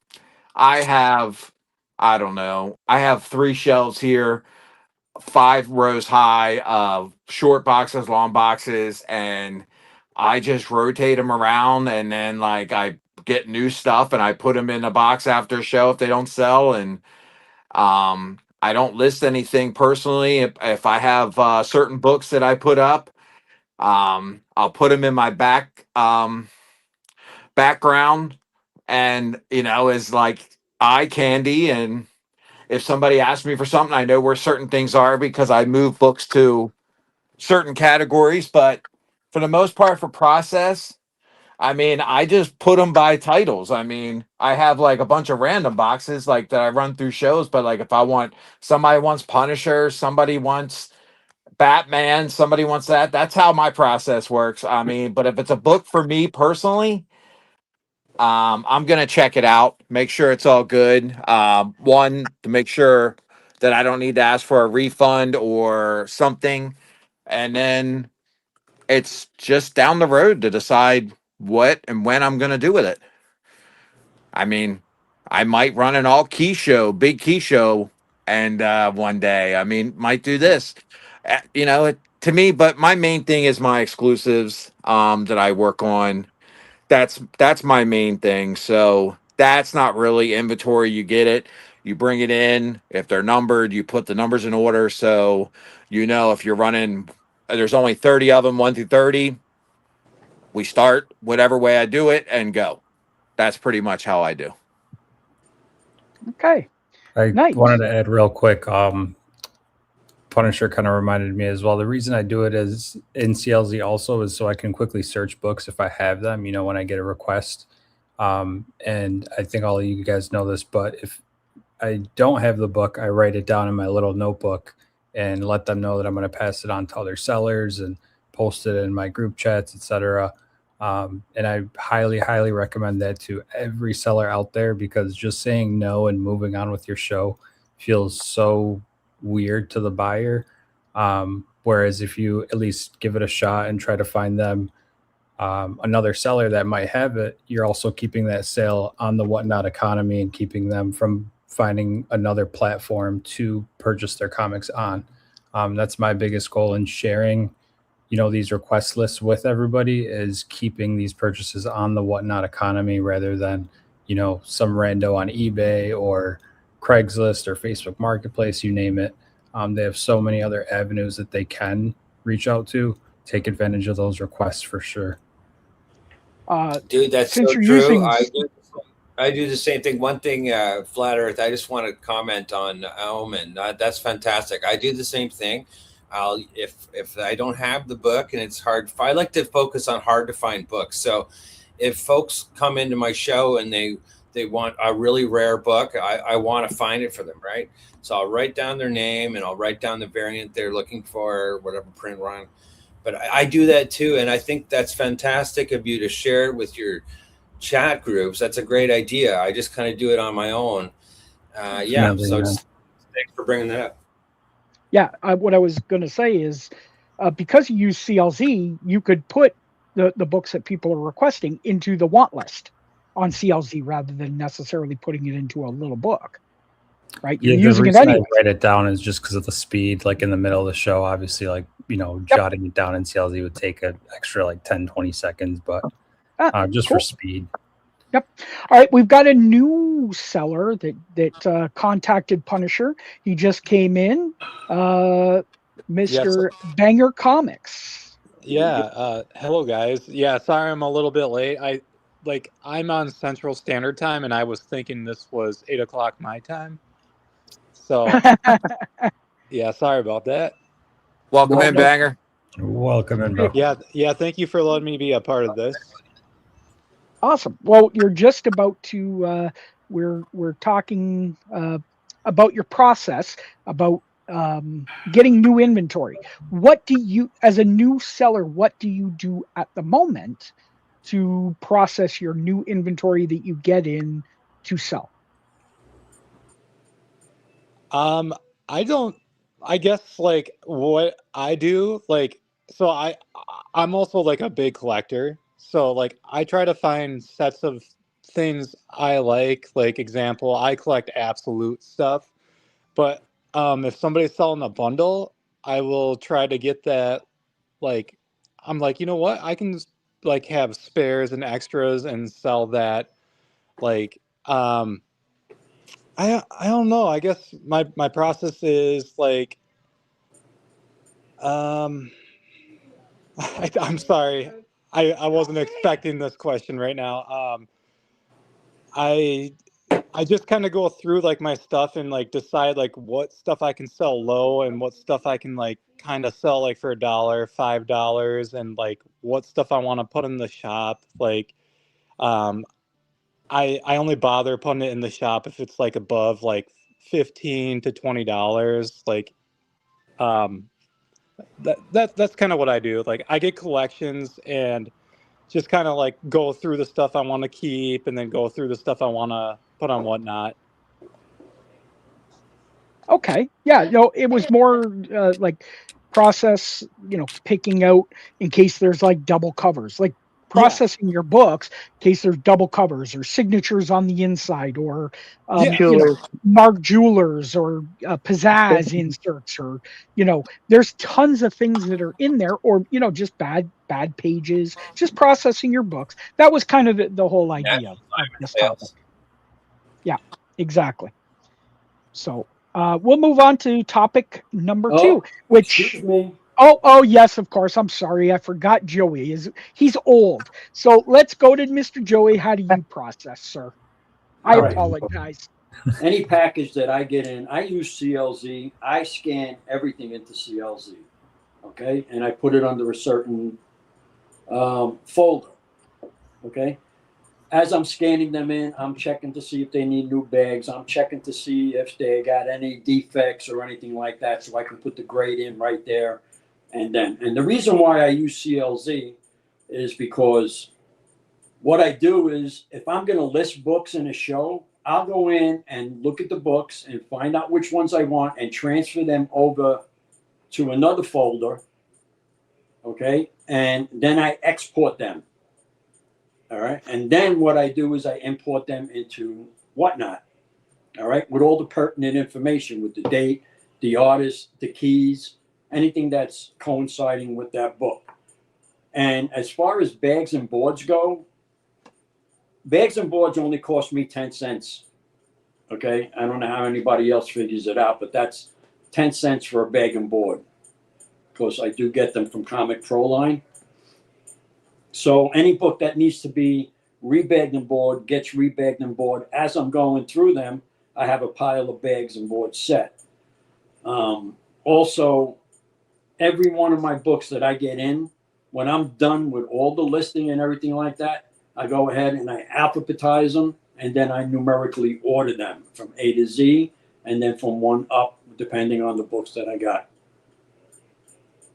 have, I don't know, I have 3 shelves here, 5 rows high of short boxes, long boxes, and I just rotate them around, and then like I get new stuff and I put them in a box after a show if they don't sell. And I don't list anything personally. If I have certain books that I put up, I'll put them in my background, and as like eye candy. And if somebody asks me for something, I know where certain things are because I move books to certain categories. But for the most part, for process, I mean, I just put them by titles. I mean, I have like a bunch of random boxes like that I run through shows, but like if I want somebody wants Punisher, somebody wants Batman, somebody wants that. That's how my process works. I mean, but if it's a book for me personally, I'm gonna check it out, make sure it's all good. One, to make sure that I don't need to ask for a refund or something, and then it's just down the road to decide what and when I'm gonna do with it. I mean, I might run an all key show, big key show, and one day, I mean, might do this. To me, but my main thing is my exclusives that I work on. That's my main thing. So that's not really inventory. You get it, you bring it in. If they're numbered, you put the numbers in order. So if you're running, there's only 30 of them, 1 through 30. We start whatever way I do it and go. That's pretty much how I do. Okay. I Nice. wanted to add real quick. Punisher kind of reminded me as well. The reason I do it is in CLZ also is so I can quickly search books if I have them, when I get a request. And I think all of you guys know this, but if I don't have the book, I write it down in my little notebook and let them know that I'm going to pass it on to other sellers and post it in my group chats, etc. And I highly, highly recommend that to every seller out there, because just saying no and moving on with your show feels so weird to the buyer. Whereas if you at least give it a shot and try to find them another seller that might have it, you're also keeping that sale on the Whatnot economy and keeping them from finding another platform to purchase their comics on. That's my biggest goal in sharing these request lists with everybody, is keeping these purchases on the Whatnot economy rather than some rando on eBay or Craigslist or Facebook Marketplace, you name it. They have so many other avenues that they can reach out to. Take advantage of those requests for sure. Dude, that's since so you're true. using I do the same thing. One thing, Flat Earth, I just want to comment on Omen. That's fantastic. I do the same thing. If I don't have the book and it's hard, I like to focus on hard to find books. So if folks come into my show and they want a really rare book, I want to find it for them, right? So I'll write down their name and I'll write down the variant they're looking for, whatever print run. But I do that too, and I think that's fantastic of you to share it with your chat groups. That's a great idea. I just kind of do it on my own. Thanks for bringing that up. Yeah, what I was going to say is, because you use CLZ, you could put the books that people are requesting into the want list on CLZ rather than necessarily putting it into a little book, right? You're using it anyway. I write it down is just because of the speed. Like in the middle of the show, obviously, jotting it down in CLZ would take an extra 10, 20 seconds, but just cool. for speed. Yep. All right, we've got a new seller that contacted Punisher. He just came in, Mr. Banger Comics. Yeah. Hello, guys. Yeah. Sorry, I'm a little bit late. I'm on Central Standard Time, and I was thinking this was 8:00 my time. So, yeah. Sorry about that. Welcome in, Banger. Welcome in, bro. Yeah. Thank you for letting me be a part of this. Awesome. Well, you're just about to. We're talking about your process, about getting new inventory. What do you, as a new seller, what do you do at the moment to process your new inventory that you get in to sell? I guess what I do, so I'm also a big collector. So I try to find sets of things I like example, I collect absolute stuff, but if somebody's selling a bundle, I will try to get that. I'm you know what, I can have spares and extras and sell that. I don't know. I guess my process is I'm sorry. I wasn't expecting this question right now. I I just kind of go through like my stuff and like decide like what stuff I can sell low and what stuff I can like kind of sell like for $1, $5, and like what stuff I want to put in the shop. Like, I only bother putting it in the shop if it's like above like $15 to $20. Like, that's kind of what I do. Like, I get collections and just kind of like go through the stuff I want to keep and then go through the stuff I want to put on Whatnot. Okay. Yeah. It was more like process, picking out in case there's like double covers, like processing your books in case there's double covers or signatures on the inside or, Jewelers. Mark Jewelers or pizzazz inserts or, there's tons of things that are in there or, just bad pages, just processing your books. That was kind of the whole idea of this topic. Yeah, exactly. So, we'll move on to topic number 2, which. Excuse me. Oh, yes, of course. I'm sorry. I forgot Joey. He's old. So let's go to Mr. Joey. How do you process, sir? I apologize. Any package that I get in, I use CLZ. I scan everything into CLZ. Okay. And I put it under a certain folder. Okay. As I'm scanning them in, I'm checking to see if they need new bags. I'm checking to see if they got any defects or anything like that, so I can put the grade in right there. And the reason why I use CLZ is because what I do is if I'm going to list books in a show, I'll go in and look at the books and find out which ones I want and transfer them over to another folder. Okay. And then I export them. All right. And then what I do is I import them into Whatnot. All right. With all the pertinent information, with the date, the artist, the keys, anything that's coinciding with that book. And as far as bags and boards go, bags and boards only cost me 10 cents. Okay. I don't know how anybody else figures it out, but that's 10 cents for a bag and board. Because I do get them from Comic Pro Line. So any book that needs to be rebagged and board gets rebagged and board. As I'm going through them, I have a pile of bags and boards set. Also, every one of my books that I get in, when I'm done with all the listing and everything like that, I go ahead and I alphabetize them, and then I numerically order them from A to Z, and then from 1 up, depending on the books that I got.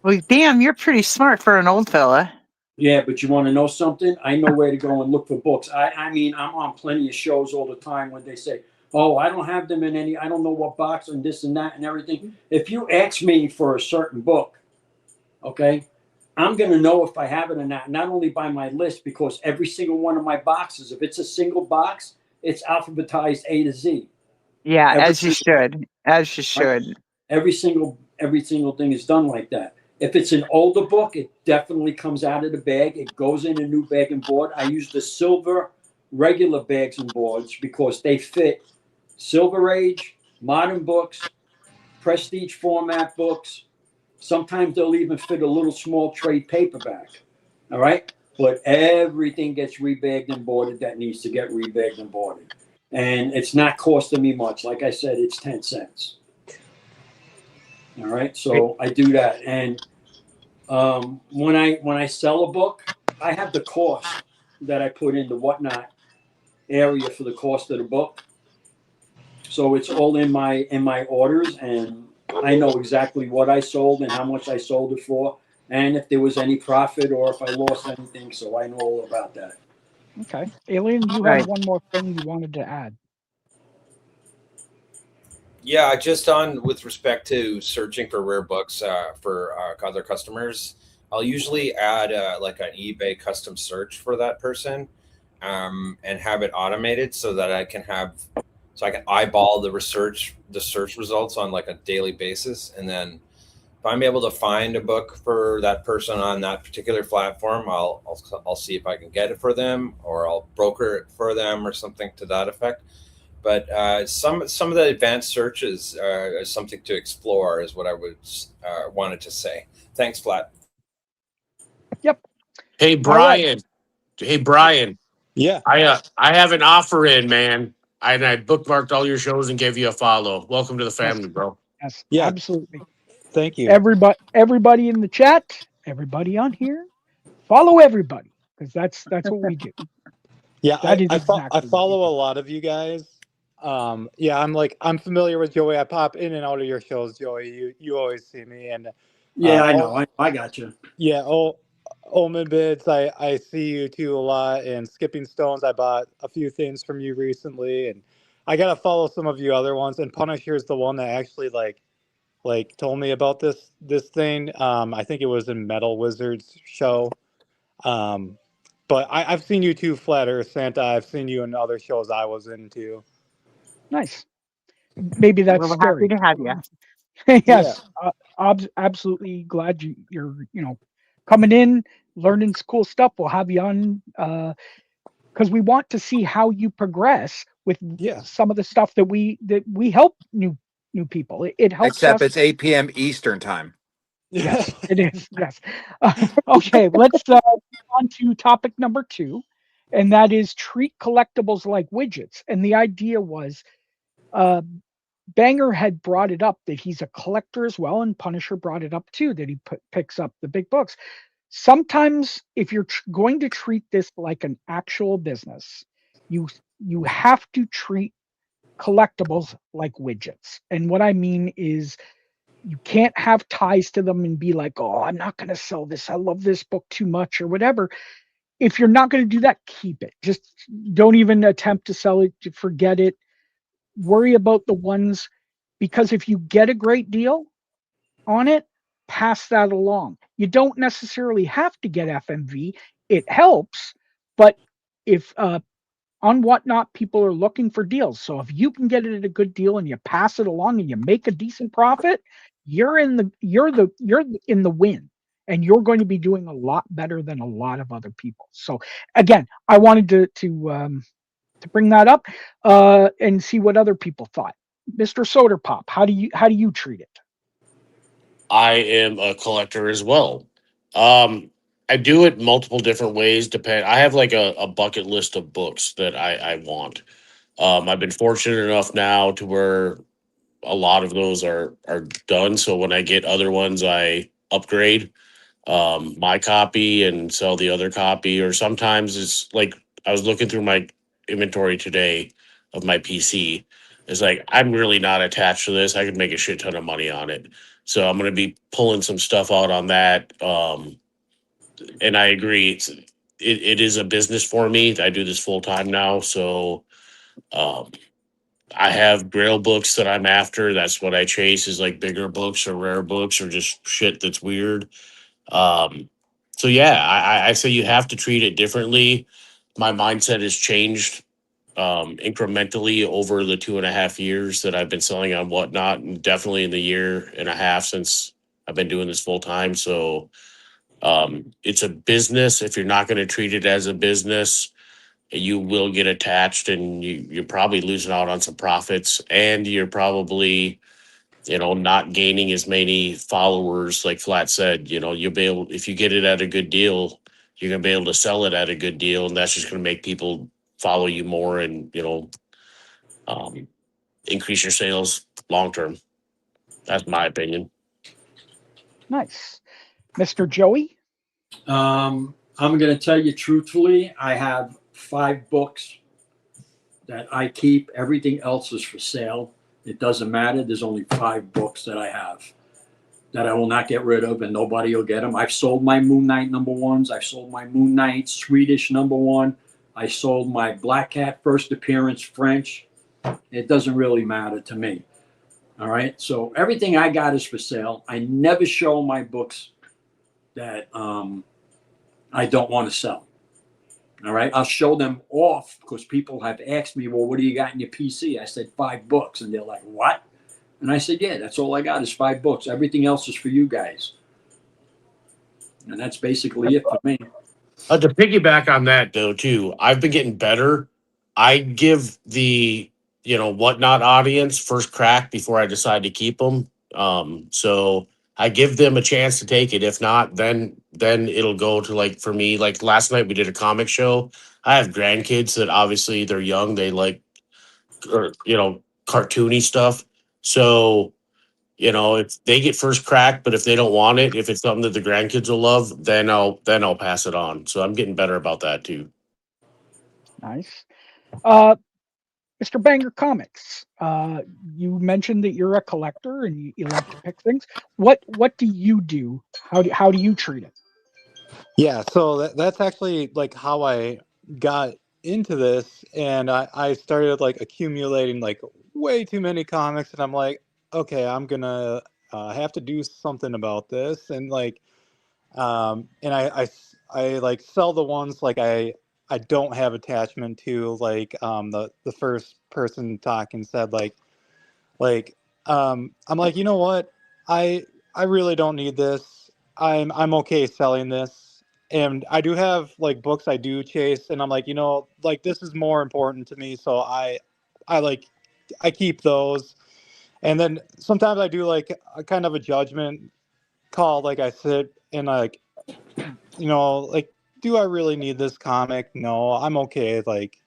Well, damn, you're pretty smart for an old fella. Yeah, but you want to know something? I know where to go and look for books. I mean, I'm on plenty of shows all the time when they say, oh, I don't have them in any, I don't know what box and this and that and everything. If you ask me for a certain book, okay, I'm going to know if I have it or not only by my list, because every single one of my boxes, if it's a single box, it's alphabetized A to Z. Yeah, as you should. As you should. Every single thing is done like that. If it's an older book, it definitely comes out of the bag. It goes in a new bag and board. I use the silver regular bags and boards because they fit Silver Age, modern books, prestige format books. Sometimes they'll even fit a little small trade paperback. All right? But everything gets rebagged and boarded that needs to get rebagged and boarded. And it's not costing me much. Like I said, it's 10 cents. All right, so I do that, and when I sell a book, I have the cost that I put in the Whatnot area for the cost of the book. So it's all in my orders, and I know exactly what I sold and how much I sold it for, and if there was any profit or if I lost anything. So I know all about that. Okay, Alien, you had one more thing you wanted to add. Yeah, just on with respect to searching for rare books for other customers, I'll usually add like an eBay custom search for that person, and have it automated so that I can eyeball the search results on like a daily basis, and then if I'm able to find a book for that person on that particular platform, I'll see if I can get it for them, or I'll broker it for them or something to that effect. But some of the advanced searches is something to explore, is what I would wanted to say. Thanks, Flat. Yep. Hey, Brian. Hey, Brian. Yeah. I have an offer in, man. I bookmarked all your shows and gave you a follow. Welcome to the family, Yes, bro. yes, Yeah, absolutely. thank you. Everybody in the chat, everybody on here, follow everybody because that's what we do. Yeah, That is I exactly what we follow a do. lot of you guys. Yeah, I'm familiar with Joey. I pop in and out of your shows, Joey. You always see me, and Yeah, I oh know. I got you. yeah, Omen Bids. I see you too a lot, and Skipping Stones. I bought a few things from you recently, and I gotta follow some of you other ones. And Punisher is the one that actually like told me about this thing. I think it was in Metal Wizards show. Um, but I've seen you too, Flat Earth Santa. I've seen you in other shows I was into. Nice. Maybe that's We're happy scary. to have you. Yeah, Yes, absolutely glad you're coming in, learning cool stuff. We'll have you on because we want to see how you progress with yeah, some of the stuff that we help new people. It helps Except us. it's 8 p.m. Eastern time. yeah. Yes, it is. Yes. Okay, let's on to topic number 2, and that is treat collectibles like widgets. And the idea was, uh, Banger had brought it up that he's a collector as well, and Punisher brought it up too that he picks up the big books. Sometimes, if you're going to treat this like an actual business, you you have to treat collectibles like widgets. And what I mean is you can't have ties to them and be like, oh, I'm not going to sell this. I love this book too much or whatever. If you're not going to do that, keep it. Just don't even attempt to sell it. Forget it. Worry about the ones, because if you get a great deal on it, pass that along. You don't necessarily have to get FMV. It helps, but if on Whatnot, people are looking for deals. So if you can get it at a good deal and you pass it along and you make a decent profit, you're in the win, and you're going to be doing a lot better than a lot of other people. So again, I wanted to bring that up and see what other people thought. Mr. Soderpop, how do you treat it? I am a collector as well. I do it multiple different ways. I have like a bucket list of books that I want. I've been fortunate enough now to where a lot of those are done. So when I get other ones, I upgrade my copy and sell the other copy. Or sometimes it's like I was looking through my inventory today of my PC. It's like I'm really not attached to this. I could make a shit ton of money on it. So I'm gonna be pulling some stuff out on that. And I agree, it is a business for me. I do this full time now, so um, I have grail books that I'm after. That's what I chase is like bigger books or rare books or just shit that's weird. So yeah, I say you have to treat it differently. My mindset has changed incrementally over the 2.5 years that I've been selling on Whatnot, and definitely in the year and a half since I've been doing this full time. So it's a business. If you're not going to treat it as a business, you will get attached, and you're probably losing out on some profits, and you're probably not gaining as many followers. Like Flat said, you'll be able, if you get it at a good deal, you're gonna be able to sell it at a good deal, and that's just gonna make people follow you more, and um, increase your sales long term. That's my opinion. Nice. Mr. Joey? I'm going to tell you truthfully, I have 5 books that I keep. Everything else is for sale. It doesn't matter. There's only 5 books that I have that I will not get rid of, and nobody will get them. I've sold my Moon Knight #1s. I've sold my Moon Knight Swedish #1. I sold my Black Cat first appearance French. It doesn't really matter to me. All right. So everything I got is for sale. I never show my books that I don't want to sell. All right. I'll show them off because people have asked me, well, what do you got in your PC? I said 5 books. And they're like, what? And I said, yeah, that's all I got is 5 books. Everything else is for you guys. And that's basically it for me. To piggyback on that though, too, I've been getting better. I give the Whatnot audience first crack before I decide to keep them. So I give them a chance to take it. If not, then it'll go to, like, for me, like last night we did a comic show. I have grandkids that obviously they're young. They like or cartoony stuff. So if they get first crack, but if they don't want it, if it's something that the grandkids will love, then I'll pass it on. So I'm getting better about that too. Nice. Mr. Banger Comics, you mentioned that you're a collector and you like to pick things. What do you do? How do you treat it? Yeah, so that's actually like how I got into this, and I started like accumulating like way too many comics, and I'm like, okay, I'm gonna have to do something about this, and like, and I like sell the ones like I don't have attachment to, like the first person talking said like I'm like, you know what, I really don't need this. I'm okay selling this. And I do have like books I do chase, and I'm like, like this is more important to me, so I like I keep those. And then sometimes I do like a kind of a judgment call, like I sit and like, like, do I really need this comic? No, I'm okay like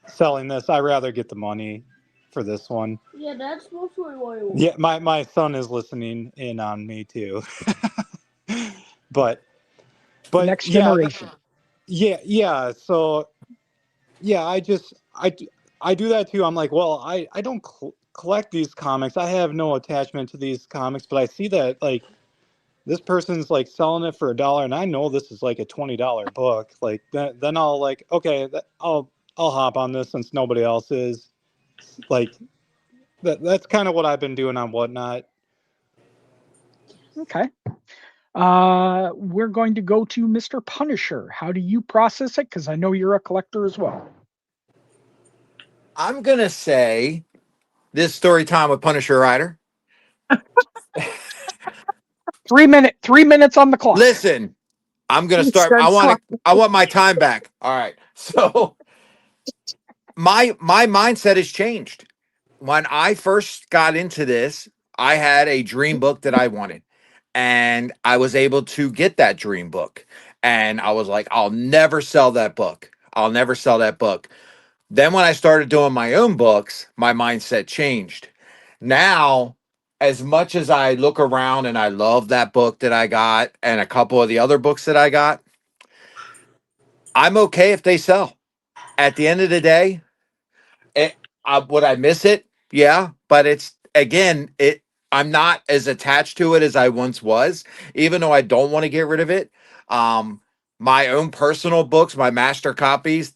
selling this. I rather get the money for this one. Yeah, that's mostly what I want. Yeah, my son is listening in on me too. but The next yeah, generation. yeah. So yeah, I do that too. I'm like, well, I don't collect these comics. I have no attachment to these comics, but I see that like this person's like selling it for $1, and I know this is like a $20 book. Like then I'll like, okay, I'll hop on this since nobody else is. Like that's kind of what I've been doing on Whatnot. Okay. We're going to go to Mr. Punisher. How do you process it? Because I know you're a collector as well. I'm gonna say this story time with Punisher Rider. 3 minutes on the clock. Listen, I'm gonna start. I want my time back. All right. So my mindset has changed. When I first got into this, I had a dream book that I wanted, and I was able to get that dream book. And I was like, I'll never sell that book. I'll never sell that book. Then when I started doing my own books, my mindset changed. Now, as much as I look around and I love that book that I got and a couple of the other books that I got, I'm okay if they sell. At the end of the day, would I miss it? Yeah, but it's again, I'm not as attached to it as I once was, even though I don't want to get rid of it. Um, my own personal books, my master copies,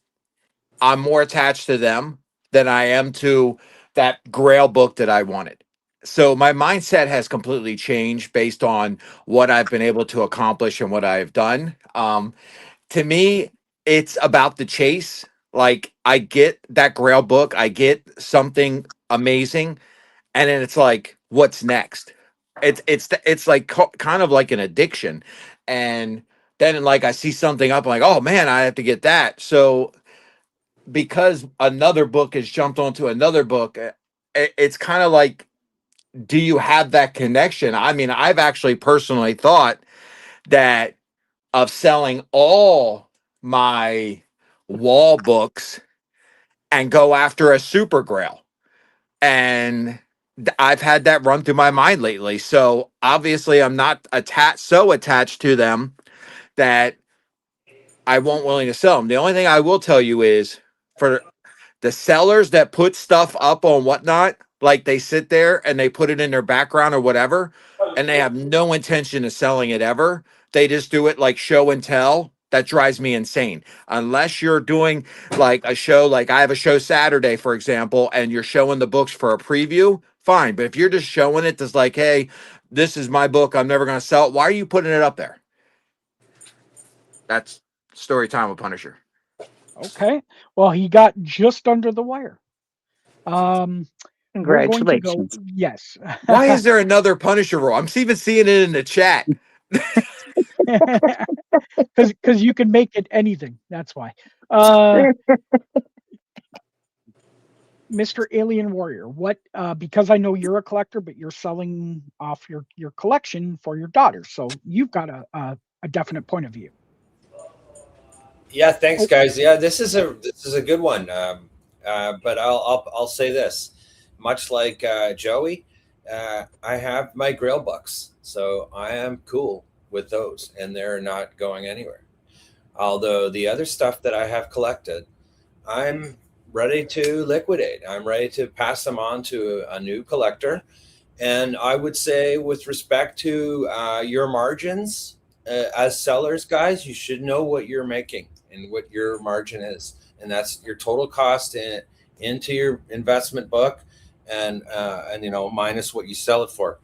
I'm more attached to them than I am to that Grail book that I wanted. So my mindset has completely changed based on what I've been able to accomplish and what I've done. To me, it's about the chase. Like I get that Grail book, I get something amazing, and then it's like, what's next? It's like kind of like an addiction, and then like I see something up, I'm like, oh man, I have to get that. So because another book has jumped onto another book, it's kind of like, do you have that connection? I mean, I've actually personally thought that of selling all my wall books and go after a super grail. And I've had that run through my mind lately. So obviously I'm not attached to them that I won't willing to sell them. The only thing I will tell you is for the sellers that put stuff up on Whatnot, like they sit there and they put it in their background or whatever, and they have no intention of selling it ever. They just do it like show and tell. That drives me insane. Unless you're doing like a show, like I have a show Saturday, for example, and you're showing the books for a preview, fine. But if you're just showing it, just like, hey, this is my book, I'm never going to sell it. Why are you putting it up there? That's story time with Punisher. Okay. Well, he got just under the wire. Congratulations. Yes. Why is there another Punisher role? I'm even seeing it in the chat. Because you can make it anything. That's why. Mr. Alien Warrior, what? Because I know you're a collector, but you're selling off your collection for your daughter, so you've got a definite point of view. Yeah, thanks, guys. Yeah, this is a good one. But I'll say this, much like Joey, I have my Grail books, so I am cool with those, and they're not going anywhere. Although the other stuff that I have collected, I'm ready to liquidate. I'm ready to pass them on to a new collector. And I would say, with respect to your margins, as sellers, guys, you should know what you're making and what your margin is, and that's your total cost into your investment book, and minus what you sell it for.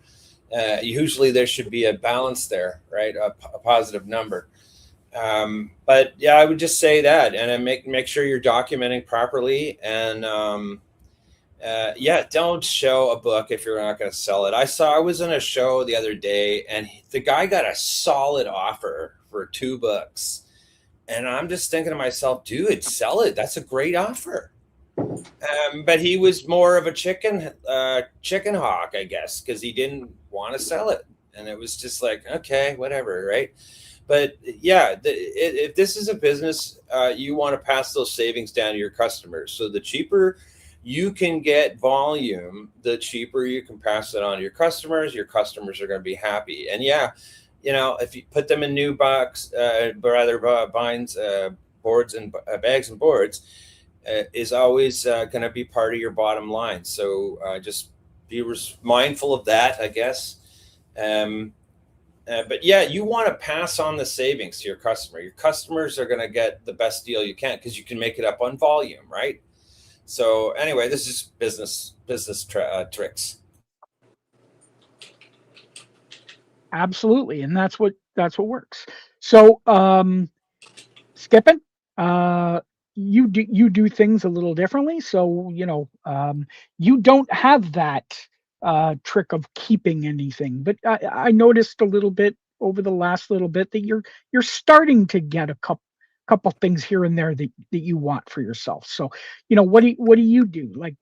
Usually, there should be a balance there, right? A positive number. But yeah, I would just say that, and make sure you're documenting properly, and don't show a book if you're not going to sell it. I was in a show the other day, and the guy got a solid offer for 2 books, and I'm just thinking to myself, dude, sell it. That's a great offer. But he was more of a chicken hawk, I guess, because he didn't want to sell it, and it was just like, okay, whatever, right? But yeah, if this is a business, you want to pass those savings down to your customers. So the cheaper you can get volume, the cheaper you can pass it on to your customers are going to be happy. And yeah, if you put them in new binds, boards and bags and boards, is always going to be part of your bottom line. So just be mindful of that, I guess. But yeah, you want to pass on the savings to your customer. Your customers are going to get the best deal you can because you can make it up on volume, right? So anyway, this is business tricks. Absolutely, and that's what works. So, Skipping, you do things a little differently. So you don't have that trick of keeping anything. But I noticed a little bit over the last little bit that you're starting to get a couple things here and there that you want for yourself. So what do you do? Like,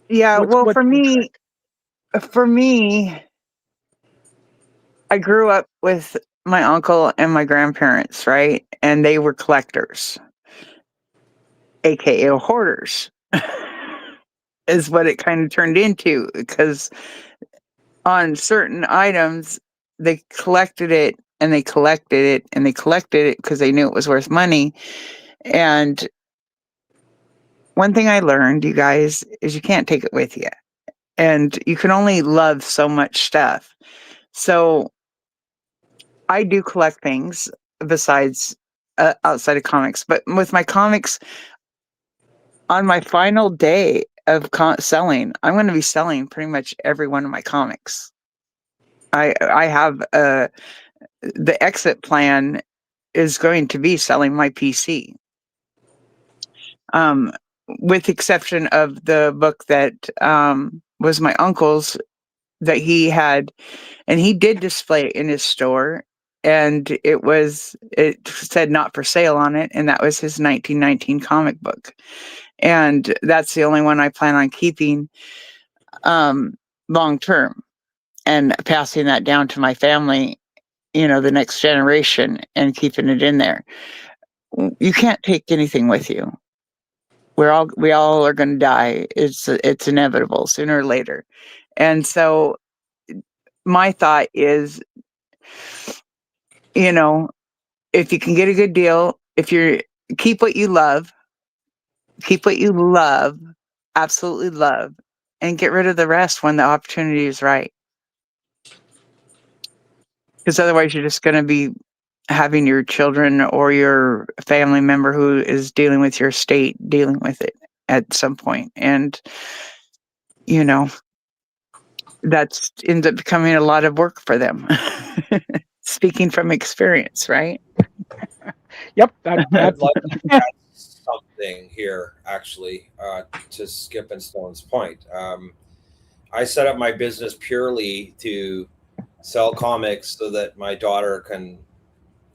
Yeah, well, what's for the me, I grew up with my uncle and my grandparents, right? And they were collectors, aka hoarders, is what it kind of turned into, because on certain items, they collected it and they collected it and they collected it because they knew it was worth money. And one thing I learned, you guys, is you can't take it with you. And you can only love so much stuff. So I do collect things besides outside of comics. But with my comics, on my final day of selling, I'm going to be selling pretty much every one of my comics. I have the exit plan is going to be selling my PC. With exception of the book that was my uncle's that he had, and he did display it in his store, and it said not for sale on it, and that was his 1919 comic book. And that's the only one I plan on keeping long term and passing that down to my family, the next generation, and keeping it in there. You can't take anything with you. We all are going to die. It's inevitable sooner or later. And so my thought is, if you can get a good deal, keep what you love, absolutely love, and get rid of the rest when the opportunity is right. Because otherwise you're just going to be having your children or your family member who is dealing with your estate dealing with it at some point. And, that ends up becoming a lot of work for them. Speaking from experience, right? Yep. I'd like to add something here, actually, to Skip and Stone's point. I set up my business purely to sell comics so that my daughter can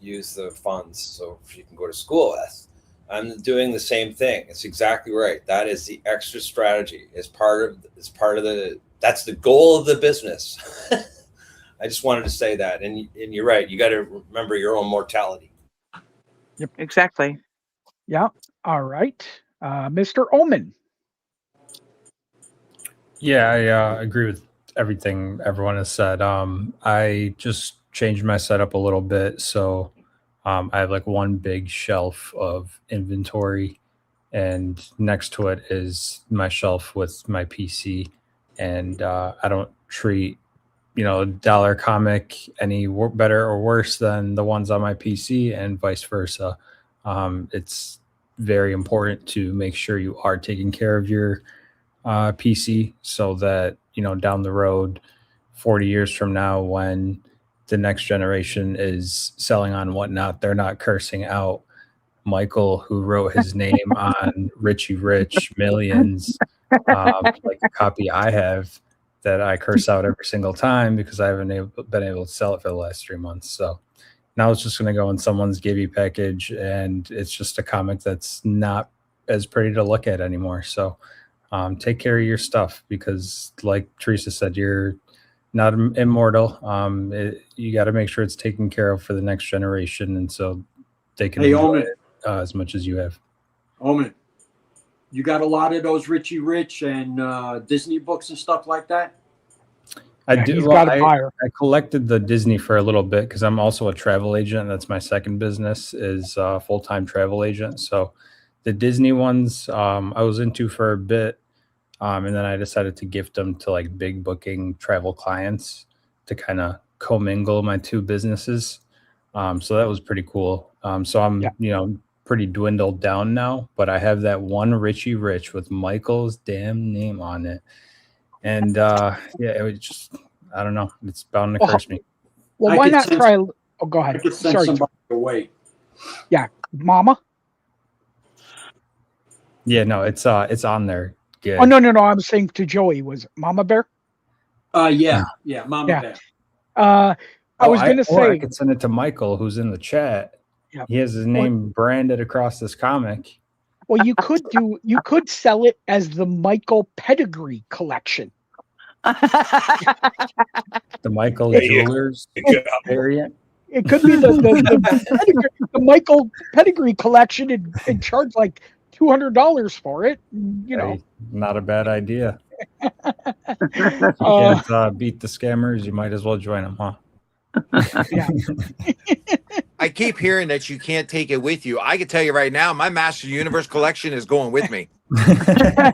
use the funds so she can go to school with. I'm doing the same thing. It's exactly right. That is the extra strategy. It's part of that's the goal of the business. I just wanted to say that. And you're right. You got to remember your own mortality. Yep, exactly. Yeah. All right. Mr. Omen, Yeah, I agree with everything everyone has said. I just changed my setup a little bit, so I have like one big shelf of inventory, and next to it is my shelf with my PC, and I don't treat dollar comic any better or worse than the ones on my PC, and vice versa. It's very important to make sure you are taking care of your PC so that down the road, 40 years from now, when the next generation is selling on whatnot, they're not cursing out Michael, who wrote his name on Richie Rich Millions, like the copy I have that I curse out every single time because I haven't been able to sell it for the last 3 months. So now it's just going to go in someone's Gibby package, and it's just a comic that's not as pretty to look at anymore. So take care of your stuff because, like Teresa said, you're not immortal. You got to make sure it's taken care of for the next generation, and so they can enjoy Omen. it as much as you have. Omen, you got a lot of those Richie Rich and Disney books and stuff like that? I Yeah, do. he's Well, got a buyer. I collected the Disney for a little bit because I'm also a travel agent. That's my second business, is a full-time travel agent. So the Disney ones I was into for a bit, and then I decided to gift them to like big booking travel clients to kind of commingle my two businesses. So that was pretty cool. So I'm pretty dwindled down now, but I have that one Richie Rich with Michael's damn name on it. And it was just, I don't know, it's bound to curse me. Well, why not try? Oh, go ahead. I could send Sorry, somebody away. Yeah, Mama. Yeah, no, it's on there. Good. Oh no, I'm saying to Joey, was it Mama Bear? Yeah, Mama Bear. I was gonna say I could send it to Michael, who's in the chat. Yep. He has his name branded across this comic. Well, you could sell it as the Michael Pedigree collection. The Michael Jewelers variant. It could be the Michael Pedigree collection and charge like $200 for it. Hey, not a bad idea. If you can't beat the scammers, you might as well join them, huh? Yeah. I keep hearing that you can't take it with you. I can tell you right now, my Master Universe collection is going with me. I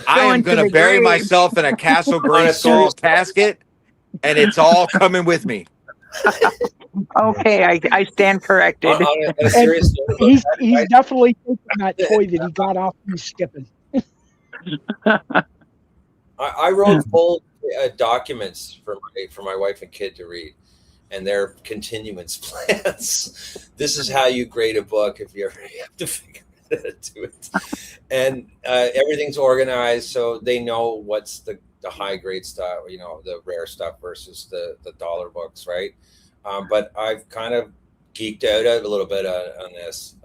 am going to bury myself in a Castle Grayskull casket, and it's all coming with me. Okay, I stand corrected. He's definitely taking that toy that he got off me skipping. I wrote full documents for my wife and kid to read, and their continuance plans. This is how you grade a book if you ever have to figure out to it. And everything's organized so they know what's the high grade stuff, the rare stuff versus the dollar books, right? But I've kind of geeked out a little bit on this.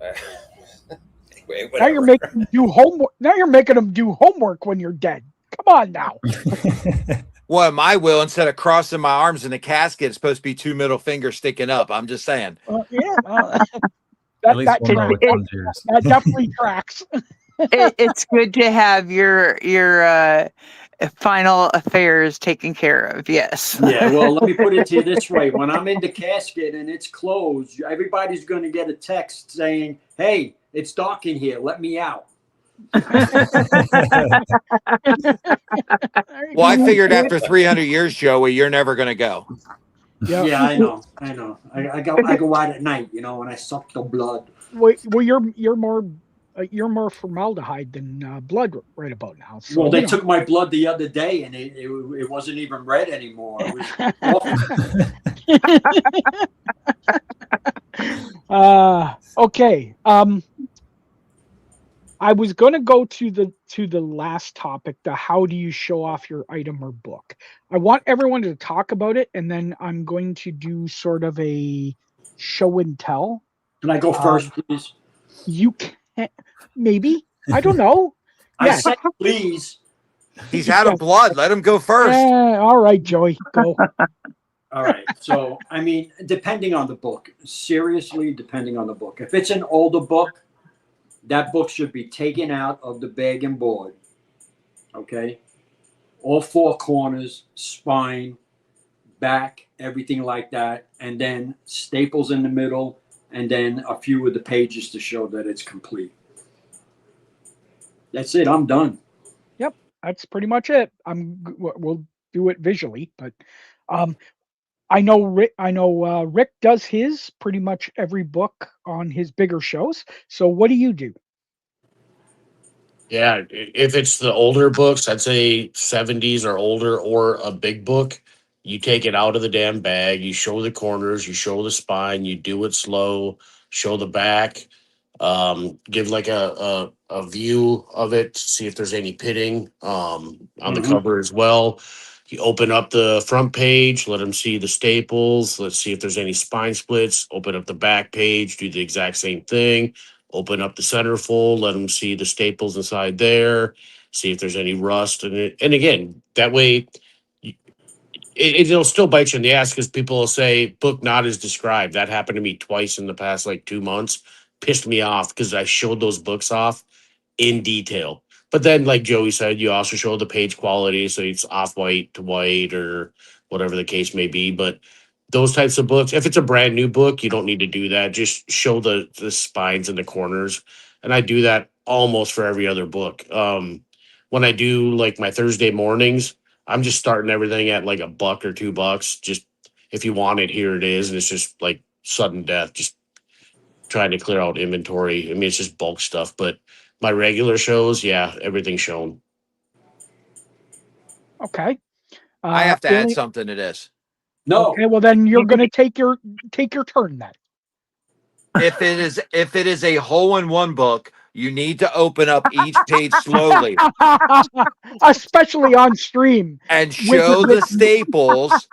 Anyway, now you're making them do homework. Now you're making them do homework when you're dead. Come on now. Well, my will, instead of crossing my arms in the casket, it's supposed to be 2 middle fingers sticking up. I'm just saying. That definitely tracks. It's good to have your final affairs taken care of. Yes. Yeah. Well, let me put it to you this way: when I'm in the casket and it's closed, everybody's going to get a text saying, "Hey, it's dark in here. Let me out." Well, I figured after 300 years, Joey, you're never going to go. Yeah, I know. I go out at night, when I suck the blood. Well, you're more formaldehyde than blood right about now. So, well, they took my blood the other day, and it wasn't even red anymore. It was okay. I was going to go to the last topic, the how do you show off your item or book. I want everyone to talk about it, and then I'm going to do sort of a show and tell. Can I go first, please? You can, maybe. I don't know. I said please. He's out of blood. Let him go first. All right, Joey, go. All right. So, depending on the book, seriously, depending on the book. If it's an older book, that book should be taken out of the bag and board Okay, all four corners, spine, back, everything like that, and then staples in the middle, and then a few of the pages to show that it's complete. That's it. I'm done. Yep, that's pretty much it. We'll do it visually, but um, I know Rick does his pretty much every book on his bigger shows. So what do you do? Yeah, if it's the older books, I'd say 70s or older, or a big book, you take it out of the damn bag, you show the corners, you show the spine, you do it slow, show the back, give like a view of it, see if there's any pitting on the cover as well. You open up the front page, let them see the staples, let's see if there's any spine splits, open up the back page, do the exact same thing. Open up the centerfold, let them see the staples inside there, see if there's any rust in it. And again, that way it'll still bite you in the ass because people will say book not as described. That happened to me twice in the past like 2 months. Pissed me off because I showed those books off in detail. But then, like Joey said, you also show the page quality, so it's off white to white or whatever the case may be. But those types of books, if it's a brand new book, you don't need to do that. Just show the spines and the corners, and I do that almost for every other book. When I do like my Thursday mornings, I'm just starting everything at like $1 or $2. Just if you want it, here it is, and it's just like sudden death. Just trying to clear out inventory. I mean, it's just bulk stuff, but my regular shows, yeah, everything's shown. Okay. I have to add Alien- something to this. No. Okay, well then you're going to take your turn then. If it is a hole-in-one book, you need to open up each page slowly Especially on stream and show the staples.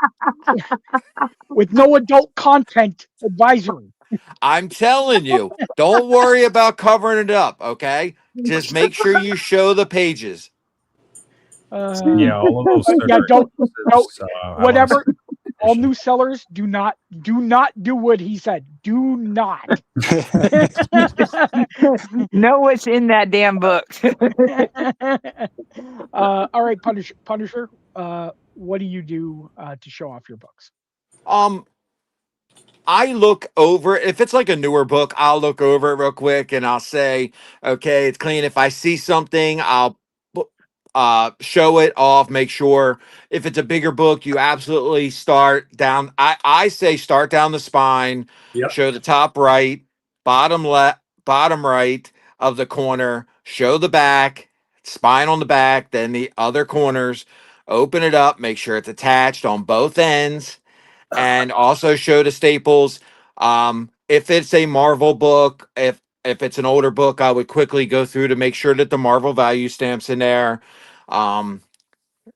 With no adult content advisory. I'm telling you, don't worry about covering it up, okay? Just make sure you show the pages. Yeah, all of those. Yeah, don't whatever. I All new sellers do not do what he said. Do not. Know what's in that damn book. All right, Punisher. What do you do to show off your books? I look over, if it's like a newer book, I'll look over it real quick and I'll say, okay, it's clean. If I see something, I'll show it off, make sure. If it's a bigger book, you absolutely start down. I say start down the spine, show the top right, bottom left, bottom right of the corner, show the back, spine on the back, then the other corners, open it up, make sure it's attached on both ends, and also show the staples. If it's a Marvel book, if it's an older book, I would quickly go through to make sure that the Marvel value stamps in there.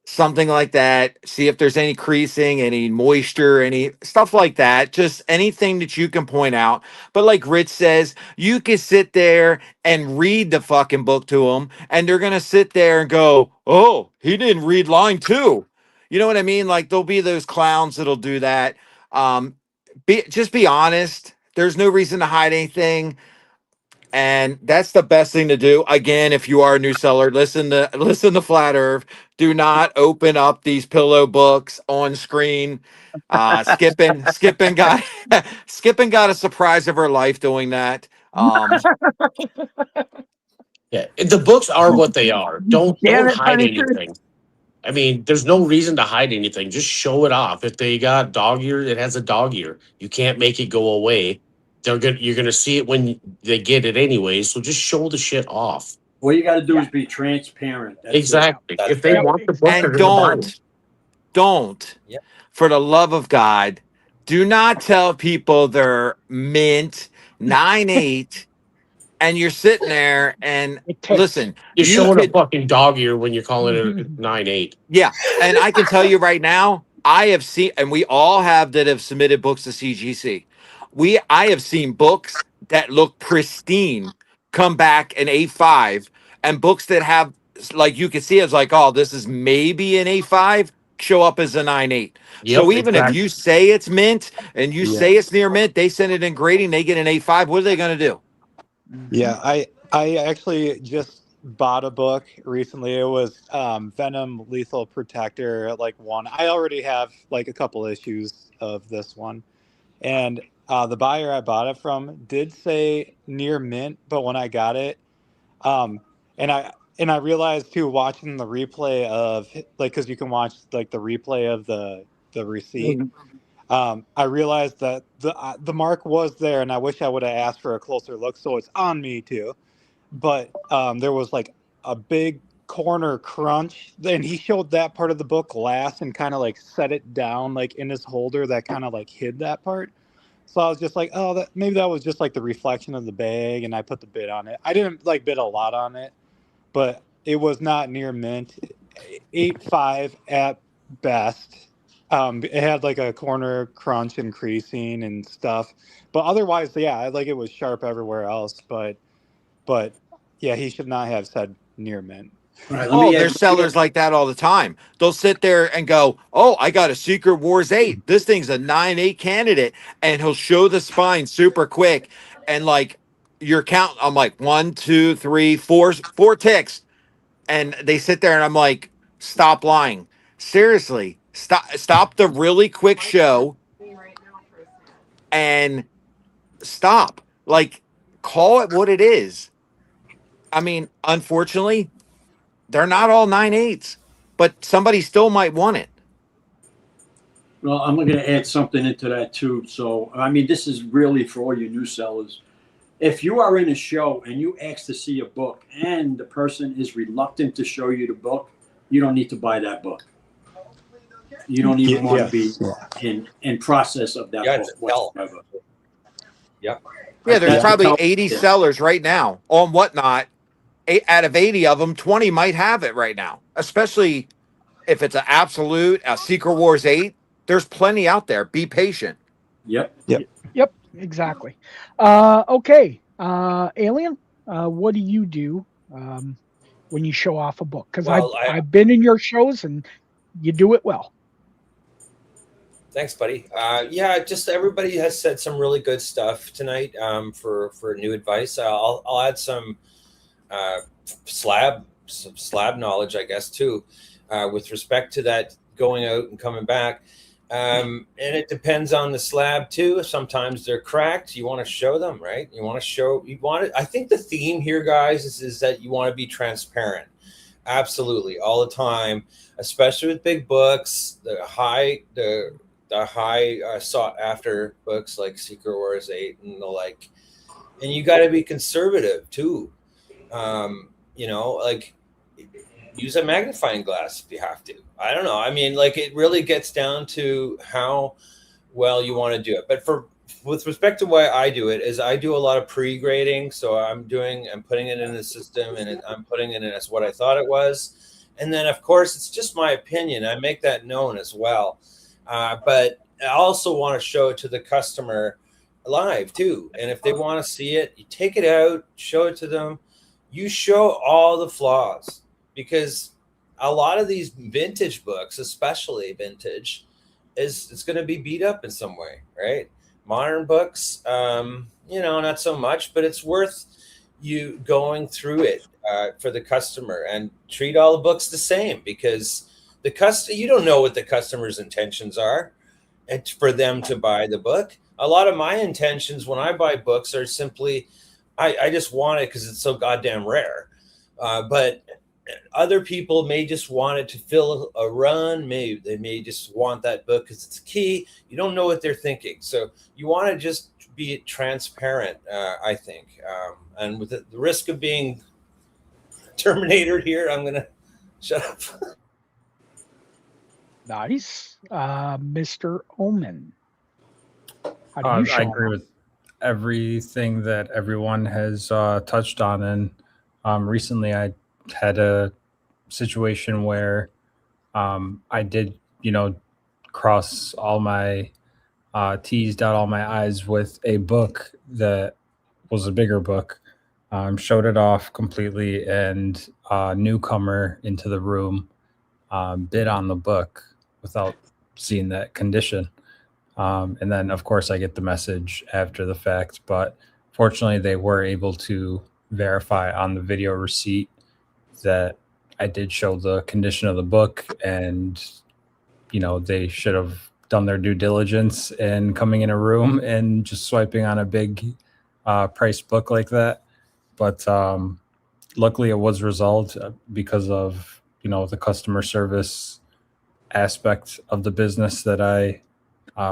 Something like that. See if there's any creasing, any moisture, any stuff like that. Just anything that you can point out. But like Rich says, you can sit there and read the fucking book to them, and they're gonna sit there and go, "Oh, he didn't read line 2." You know what I mean? Like there'll be those clowns that'll do that. Just be honest. There's no reason to hide anything. And that's the best thing to do. Again, if you are a new seller, listen to Flat Earth. Do not open up these pillow books on screen. Skipping got Skipping got a surprise of her life doing that. Yeah, the books are what they are. Don't hide anything. I mean, there's no reason to hide anything. Just show it off. If they got dog ear, it has a dog ear. You can't make it go away. You're gonna see it when they get it anyway. So just show the shit off. All you got to do is be transparent. That's Exactly. it. If they want the book, and don't, for the love of God, do not tell people they're mint 9.8, and you're sitting there and listen. You're showing a fucking dog ear when you're calling it a 9.8. Yeah, and I can tell you right now, I have seen, and we all have that have submitted books to CGC. I have seen books that look pristine come back an 8.5, and books that have, like, you can see as like, oh, this is maybe an 8.5, show up as a 9.8. So even if you say it's mint and you say it's near mint, they send it in grading, they get an 8.5. What are they going to do? Yeah, I actually just bought a book recently. It was Venom Lethal Protector, like one. I already have like a couple issues of this one. And the buyer I bought it from did say near mint, but when I got it, um, and I realized too, watching the replay of like, because you can watch like the replay of the receipt. I realized that the mark was there, and I wish I would have asked for a closer look. So it's on me too. But there was like a big corner crunch, and he showed that part of the book last and kind of like set it down like in his holder that kind of like hid that part. So I was just like, oh, that maybe that was just like the reflection of the bag, and I put the bid on it. I didn't like bid a lot on it, but it was not near mint. 8.5 at best. It had like a corner crunch and creasing and stuff, but otherwise, yeah, like it was sharp everywhere else. But yeah, he should not have said near mint. All right, Oh, there's sellers like that all the time. They'll sit there and go, "Oh, I got a Secret Wars 8. This thing's a 9.8 candidate," and he'll show the spine super quick, and like your count, I'm like 1, 2, 3, 4, 4 ticks, and they sit there, and I'm like, "Stop lying, seriously, stop the really quick show, and stop. Like, call it what it is." I mean, unfortunately, they're not all 9.8s, but somebody still might want it. Well, I'm going to add something into that too. So, I mean, this is really for all you new sellers. If you are in a show and you ask to see a book and the person is reluctant to show you the book, you don't need to buy that book. You don't even want to be in process of that book whatsoever. Yep. Yeah, there's probably 80 sellers right now on Whatnot. Out of 80 of them, 20 might have it right now, especially if it's an absolute, a Secret Wars 8. There's plenty out there. Be patient. Yep. Exactly. Okay. Alien, what do you do when you show off a book? Because I've been in your shows and you do it well. Thanks, buddy. Yeah, just everybody has said some really good stuff tonight for new advice. I'll add some slab knowledge, I guess, too, with respect to that going out and coming back. And it depends on the slab too. Sometimes they're cracked. You want to show them, right? I think the theme here, guys, is that you want to be transparent. Absolutely, all the time, especially with big books, the high sought after books like Secret Wars 8 and the like. And you got to be conservative too. Like use a magnifying glass if you have to. I don't know. I mean, like it really gets down to how well you want to do it. But with respect to why I do it is I do a lot of pre-grading. So I'm putting it in the system and I'm putting it in as what I thought it was. And then of course, it's just my opinion. I make that known as well. But I also want to show it to the customer live too. And if they want to see it, you take it out, show it to them. You show all the flaws, because a lot of these vintage books, especially vintage, it's going to be beat up in some way, right? Modern books, not so much, but it's worth you going through it for the customer and treat all the books the same, because you don't know what the customer's intentions are and for them to buy the book. A lot of my intentions when I buy books are simply, I just want it because it's so goddamn rare. But other people may just want it to fill a run. They may just want that book because it's key. You don't know what they're thinking. So you want to just be transparent, I think. And with the risk of being Terminator here, I'm going to shut up. Nice. Mr. Omen. How do you I agree with everything that everyone has touched on. And recently I had a situation where I did, cross all my T's, dot all my I's with a book that was a bigger book. Showed it off completely, and a newcomer into the room bid on the book without seeing that condition. And then, of course, I get the message after the fact, but fortunately, they were able to verify on the video receipt that I did show the condition of the book, and they should have done their due diligence in coming in a room and just swiping on a big price book like that. But luckily it was resolved because of the customer service aspect of the business that I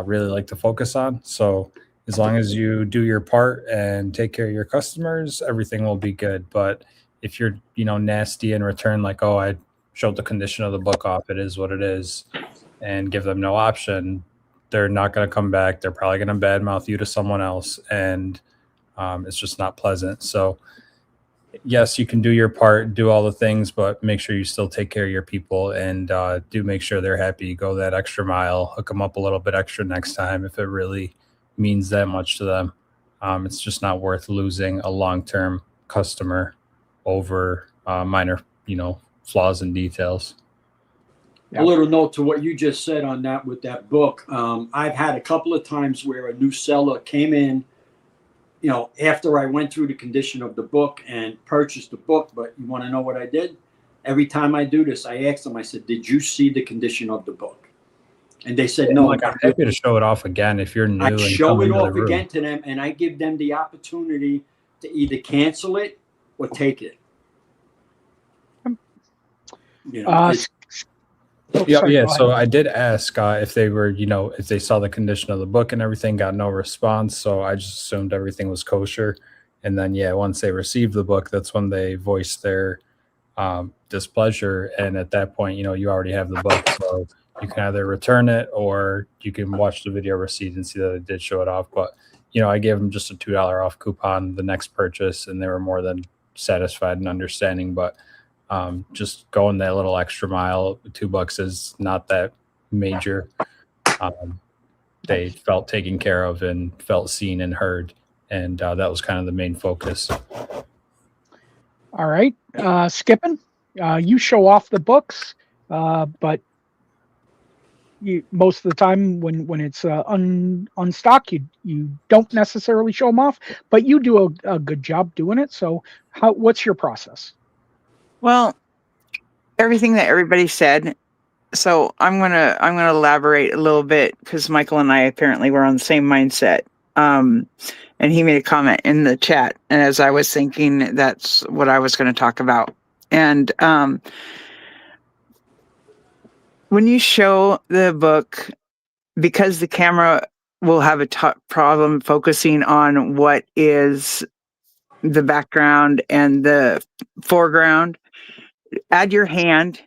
really like to focus on. So as long as you do your part and take care of your customers, everything will be good. But if you're nasty in return, like, oh, I showed the condition of the book off, it is what it is, and give them no option, they're not going to come back. They're probably going to badmouth you to someone else, and it's just not pleasant. So yes, you can do your part, do all the things, but make sure you still take care of your people, and do make sure they're happy. Go that extra mile, hook them up a little bit extra next time if it really means that much to them. It's just not worth losing a long-term customer over minor, flaws and details. A little note to what you just said on that with that book. I've had a couple of times where a new seller came in, after I went through the condition of the book and purchased the book. But you want to know what I did? Every time I do this, I ask them, I said, did you see the condition of the book? And they said, no. I'm happy to show it off again if you're new. I and show it off again to them, and I give them the opportunity to either cancel it or take it. So I did ask if they were, if they saw the condition of the book and everything, got no response. So I just assumed everything was kosher. And then, once they received the book, that's when they voiced their displeasure. And at that point, you already have the book. So you can either return it or you can watch the video receipt and see that it did show it off. But, I gave them just a $2 off coupon the next purchase, and they were more than satisfied and understanding. But just going that little extra mile, $2 is not that major. They felt taken care of and felt seen and heard, and that was kind of the main focus. All right, Skippin', you show off the books, but most of the time when it's unstock, you don't necessarily show them off, but you do a good job doing it. So what's your process? Well, everything that everybody said. So I'm gonna elaborate a little bit because Michael and I apparently were on the same mindset. And he made a comment in the chat, and as I was thinking, that's what I was going to talk about. And when you show the book, because the camera will have a problem focusing on what is the background and the foreground, add your hand,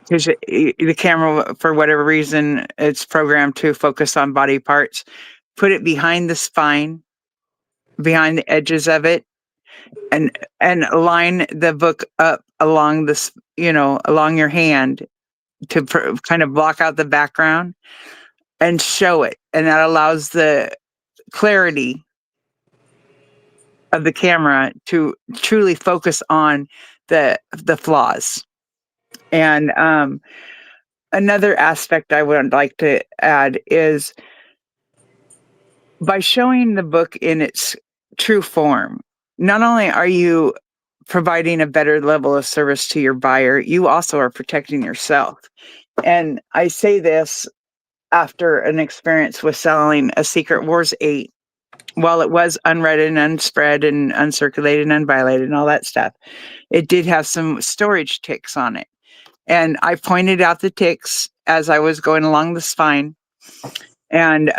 because the camera, for whatever reason, it's programmed to focus on body parts. Put it behind the spine, behind the edges of it, and line the book up along this, along your hand to kind of block out the background and show it. And that allows the clarity of the camera to truly focus on the flaws. And another aspect I would like to add is by showing the book in its true form, not only are you providing a better level of service to your buyer, you also are protecting yourself. And I say this after an experience with selling a Secret Wars 8. While it was unread and unspread and uncirculated and unviolated and all that stuff, it did have some storage ticks on it. And I pointed out the ticks as I was going along the spine. And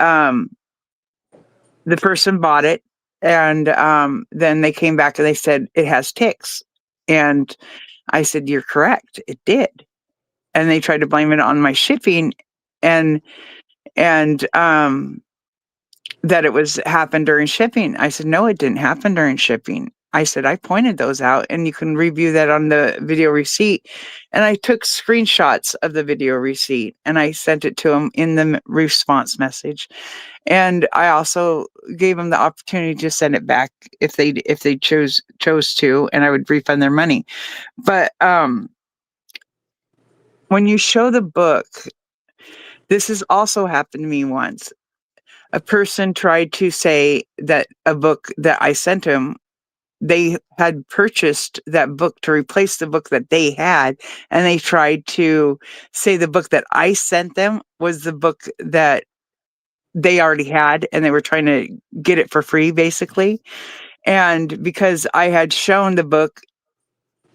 the person bought it. And then they came back and they said, it has ticks. And I said, you're correct. It did. And they tried to blame it on my shipping and that it was happened during shipping. I said, no, it didn't happen during shipping. I said, I pointed those out, and you can review that on the video receipt. And I took screenshots of the video receipt and I sent it to them in the response message. And I also gave them the opportunity to send it back if they chose to, and I would refund their money. But when you show the book, this has also happened to me once. A person tried to say that a book that I sent him they had purchased that book to replace the book that they had, and they tried to say the book that I sent them was the book that they already had, and they were trying to get it for free, basically. And because I had shown the book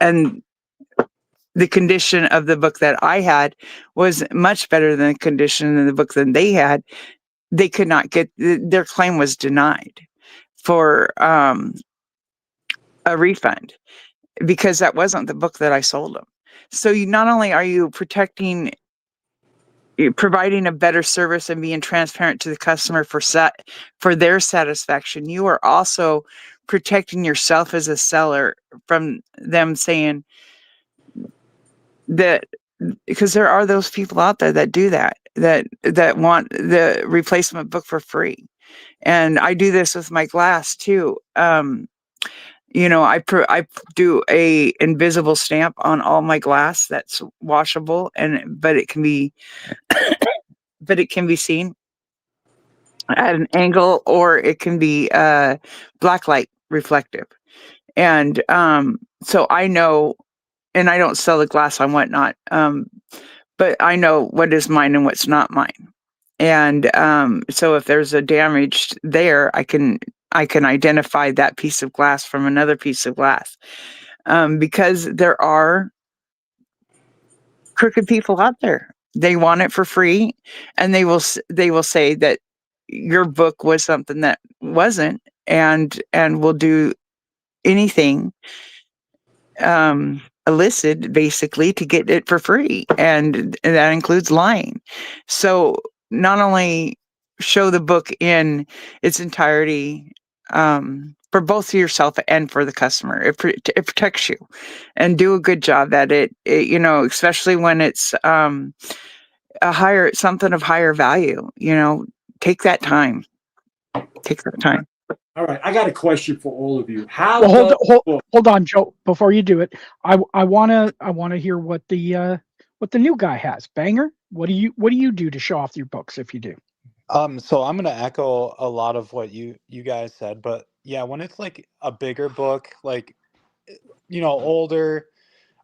and the condition of the book that I had was much better than the condition of the book that they had, they could not get, their claim was denied for a refund, because that wasn't the book that I sold them. So you not only are you providing a better service and being transparent to the customer for their satisfaction, you are also protecting yourself as a seller from them saying that, because there are those people out there that do that want the replacement book for free. And I do this with my glass too. I do a invisible stamp on all my glass that's washable, but it can be seen at an angle, or it can be blacklight reflective. And so I know, and I don't sell the glass on whatnot, but I know what is mine and what's not mine. And so if there's a damage there, I can identify that piece of glass from another piece of glass, because there are crooked people out there. They want it for free, and they will say that your book was something that wasn't, and will do anything illicit, basically, to get it for free, and that includes lying. So not only show the book in its entirety, for both yourself and for the customer, it protects you, and do a good job at it, especially when it's something of higher value. Take that time. All right, I got a question for all of you. How Well, does hold on, Joe. Before you do it, I wanna hear what the new guy has. Banger, what do you do to show off your books if you do? So I'm gonna echo a lot of what you guys said, but yeah, when it's like a bigger book, like older,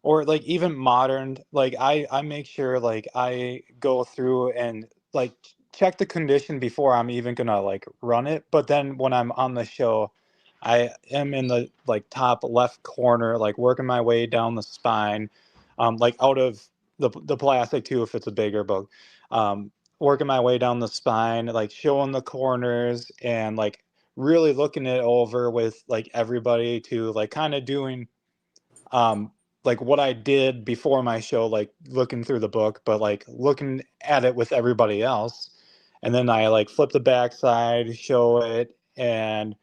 or like even modern, like I make sure like I go through and like check the condition before I'm even gonna like run it. But then when I'm on the show, I am in the like top left corner, like working my way down the spine, like out of the plastic too if it's a bigger book. Working my way down the spine, like showing the corners, and like really looking it over with like everybody, to like kind of doing like what I did before my show, like looking through the book, but like looking at it with everybody else. And then I like flip the backside, show it, and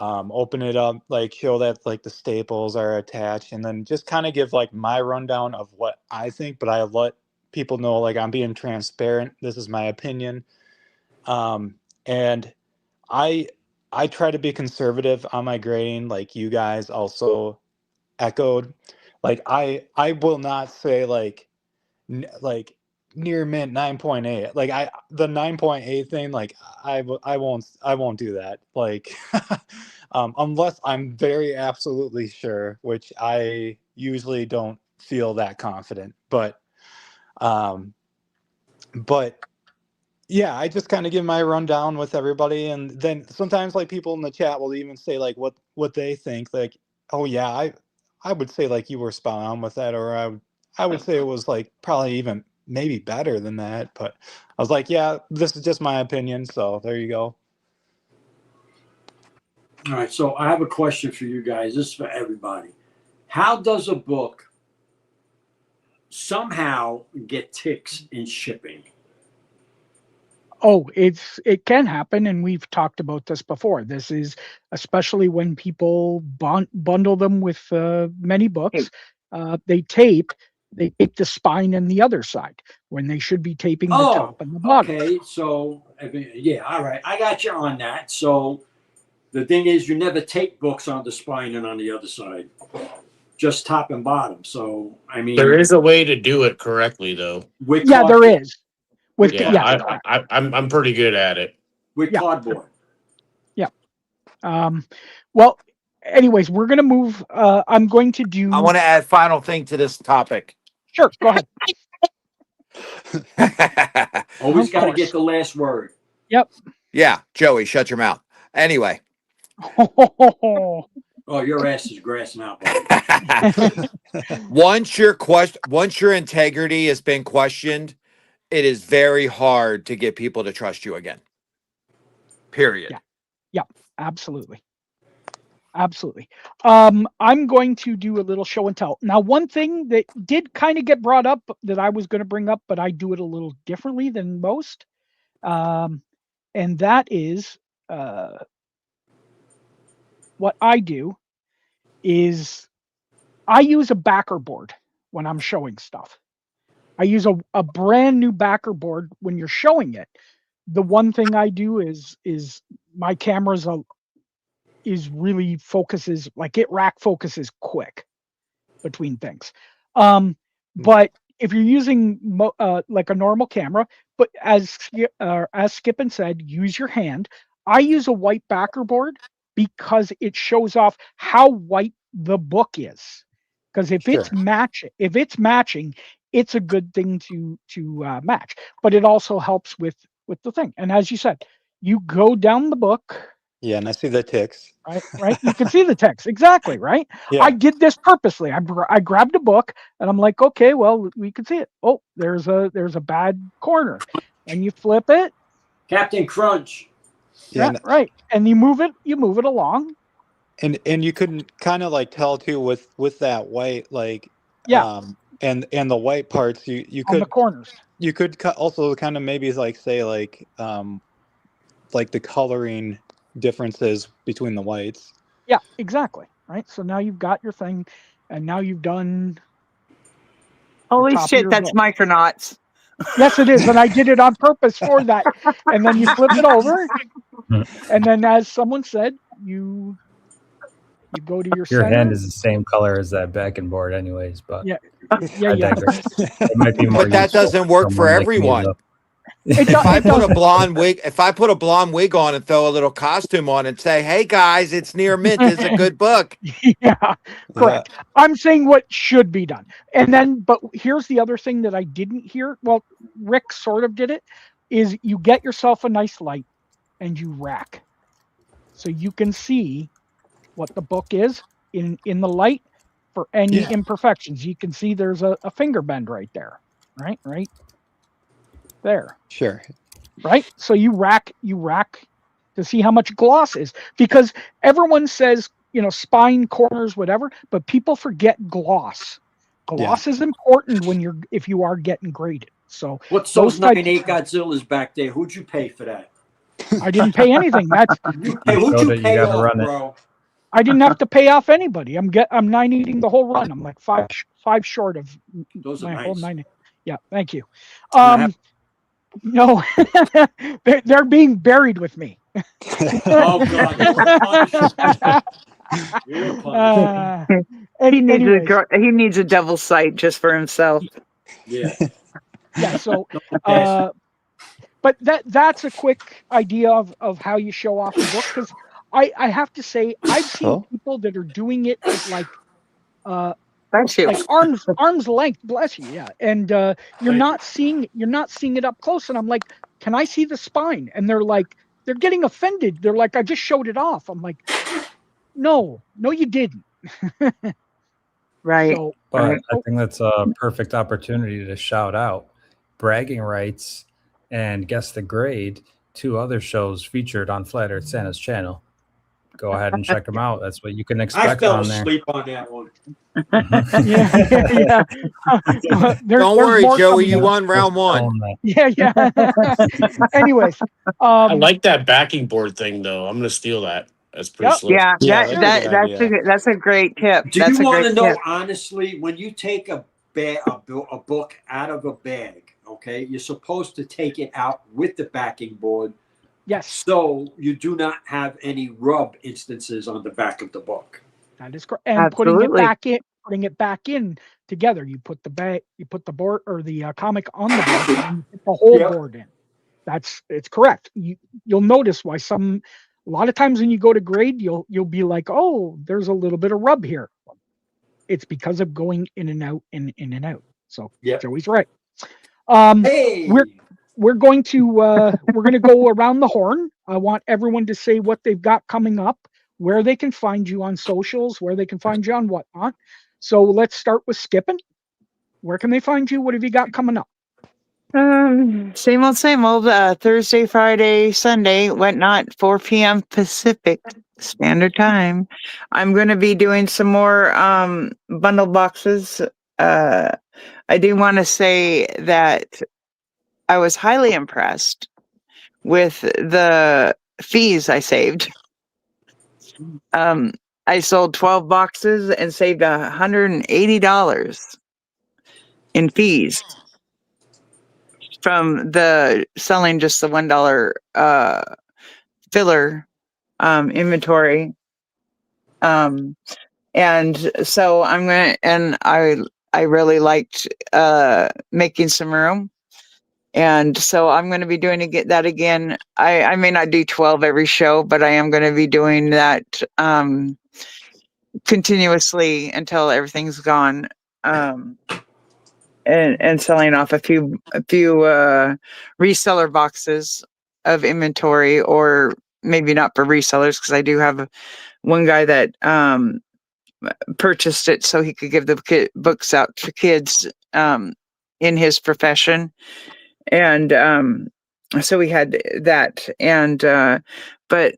open it up, like show that like the staples are attached, and then just kind of give like my rundown of what I think, but I let people know like I'm being transparent. This is my opinion. And I try to be conservative on my grading, like you guys also echoed. Like I will not say like like near mint 9.8. Like the 9.8 thing, like I won't do that. Like unless I'm very absolutely sure, which I usually don't feel that confident. Um but yeah, I just kind of give my rundown with everybody, and then sometimes like people in the chat will even say like what they think. Like, oh yeah, I would say like you were spot on with that, or I would say it was like probably even maybe better than that. But I was like, yeah, this is just my opinion, so there you go. All right, so I have a question for you guys. This is for everybody. How does a book somehow get ticks in shipping? Oh, it can happen, and we've talked about this before. This is especially when people bundle them with many books. They tape the spine and the other side when they should be taping the top and the bottom. Okay, so I mean, yeah, all right, I got you on that. So the thing is, you never tape books on the spine and on the other side, just top and bottom. So I mean, There is a way to do it correctly, though. with Yeah, there cardboard. is. I'm pretty good at it. With cardboard. Yeah. Well, anyways, we're gonna move. I'm going to do. I want to add final thing to this topic. Sure, go ahead. Always Of got to course. get the last word. Yep. Yeah, Joey, shut your mouth. Anyway. Oh, your ass is grass now, buddy. Once your integrity has been questioned, it is very hard to get people to trust you again. Period. Yeah. Yep. Absolutely. Absolutely. I'm going to do a little show and tell. Now, one thing that did kind of get brought up that I was going to bring up, but I do it a little differently than most. And that is what I do is I use a backer board when I'm showing stuff. I use a brand new backer board when you're showing it. The one thing I do is my camera's is really focuses, like it rack focuses quick between things. But if you're using like a normal camera, but as Skippin said, use your hand. I use a white backer board because it shows off how white the book is. Because if it's matching, it's a good thing to match. But it also helps with the thing. And as you said, you go down the book. Yeah, and I see the ticks. Right. You can see the text. Exactly. Right. Yeah. I did this purposely. I grabbed a book and I'm like, okay, well, we can see it. Oh, there's a bad corner. And you flip it. Captain Crunch. Yeah. Right. And you move it along. And you could kind of like tell too with that white, like, and the white parts, you could on the corners. You could also kind of maybe like say like the coloring differences between the whites. Yeah, exactly. Right. So now you've got your thing, and now you've done. Holy shit, that's Micronauts. Yes, it is, and I did it on purpose for that. And then you flip it over, and then, as someone said, you go to your center. hand is the same color as that backing board, anyways. But yeah. I digress. It might be more. But that doesn't work for everyone. If I put a blonde wig on and throw a little costume on and say, "Hey guys, it's near mint. It's a good book." Yeah, correct. Yeah. I'm saying what should be done. And then, but here's the other thing that I didn't hear. Well, Rick sort of did it. Is you get yourself a nice light and you rack, so you can see what the book is in the light for any imperfections. You can see there's a finger bend right there, right there. Sure. Right? So you rack to see how much gloss is, because everyone says, spine, corners, whatever, but people forget gloss. Gloss is important if you are getting graded. So what's those 98 Godzillas back there? Who'd you pay for that? I didn't pay anything. That's who'd you pay off, bro? I didn't have to pay off anybody. I'm 9-eating the whole run. I'm like five short of those are my nice. whole 9. Yeah, thank you. No, they're being buried with me. Oh God! He needs a double sight just for himself. Yeah. Yeah. So, but that's a quick idea of how you show off a book, because I have to say I've seen people that are doing it at like arm's length, bless you, yeah. And you're not seeing it up close, and I'm like, can I see the spine? And they're getting offended. They're like, I just showed it off. I'm like, no, you didn't. Right. So, but I think that's a perfect opportunity to shout out Bragging Rights and Guess the Grade, 2 other shows featured on Flat Earth Santa's channel. Go ahead and check them out. That's what you can expect on there. I fell asleep on that one. Yeah. Don't worry, Joey. You won round 1. Yeah. Anyways, I like that backing board thing, though. I'm gonna steal that. That's pretty slick. Yeah, that's a great tip. Do you want to know honestly, when you take a book out of a bag, okay, you're supposed to take it out with the backing board. Yes. So you do not have any rub instances on the back of the book. That is correct. And putting it back in together, you put the board or the comic on the board and you put the whole board in. It's correct. You'll notice why some A lot of times when you go to grade, you'll be like, oh, there's a little bit of rub here. It's because of going in and out and in and out. So Yeah. Joey's right. We're Hey. we're going to go around the horn. I want everyone to say what they've got coming up, where they can find you on socials, where they can find you on whatnot. So let's start with Skipping. Where can they find you? What have you got coming up? Same old. Thursday, Friday, Sunday, whatnot. 4 p.m. Pacific Standard Time. I'm going to be doing some more bundle boxes. I do want to say that I was highly impressed with the fees I saved. I sold 12 boxes and saved $180 in fees from the selling just the $1 filler inventory. And so I really liked making some room. And so I'm going to be doing that again. I may not do 12 every show, but I am going to be doing that continuously until everything's gone. And selling off a few reseller boxes of inventory, or maybe not for resellers, because I do have one guy that purchased it so he could give the books out to kids in his profession. And so we had that. And but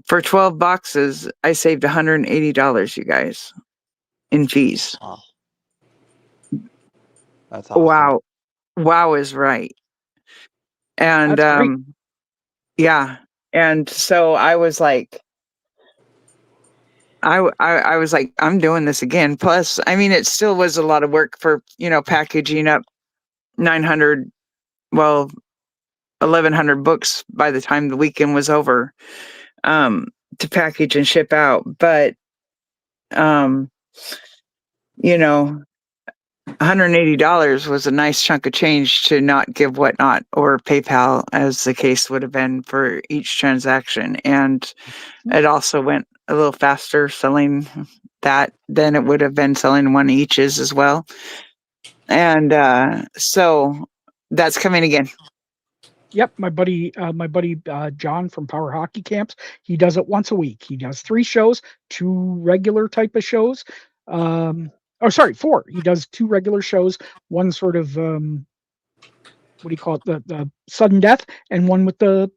for 12 boxes, I saved $180, you guys, in fees. Wow. That's awesome. Wow is right. And That's great. yeah. And so I was like, I was like, I'm doing this again. Plus, I mean, it still was a lot of work for, packaging up 900, 1,100 books by the time the weekend was over, to package and ship out. But, $180 was a nice chunk of change to not give Whatnot or PayPal, as the case would have been for each transaction. And it also went a little faster selling that than it would have been selling one eaches as well. And so that's coming again. Yep, my buddy John from Power Hockey Camps. He does it once a week. He does 3 shows, 2 regular type of shows. 4. He does 2 regular shows, one sort of what do you call it, the sudden death, and one with the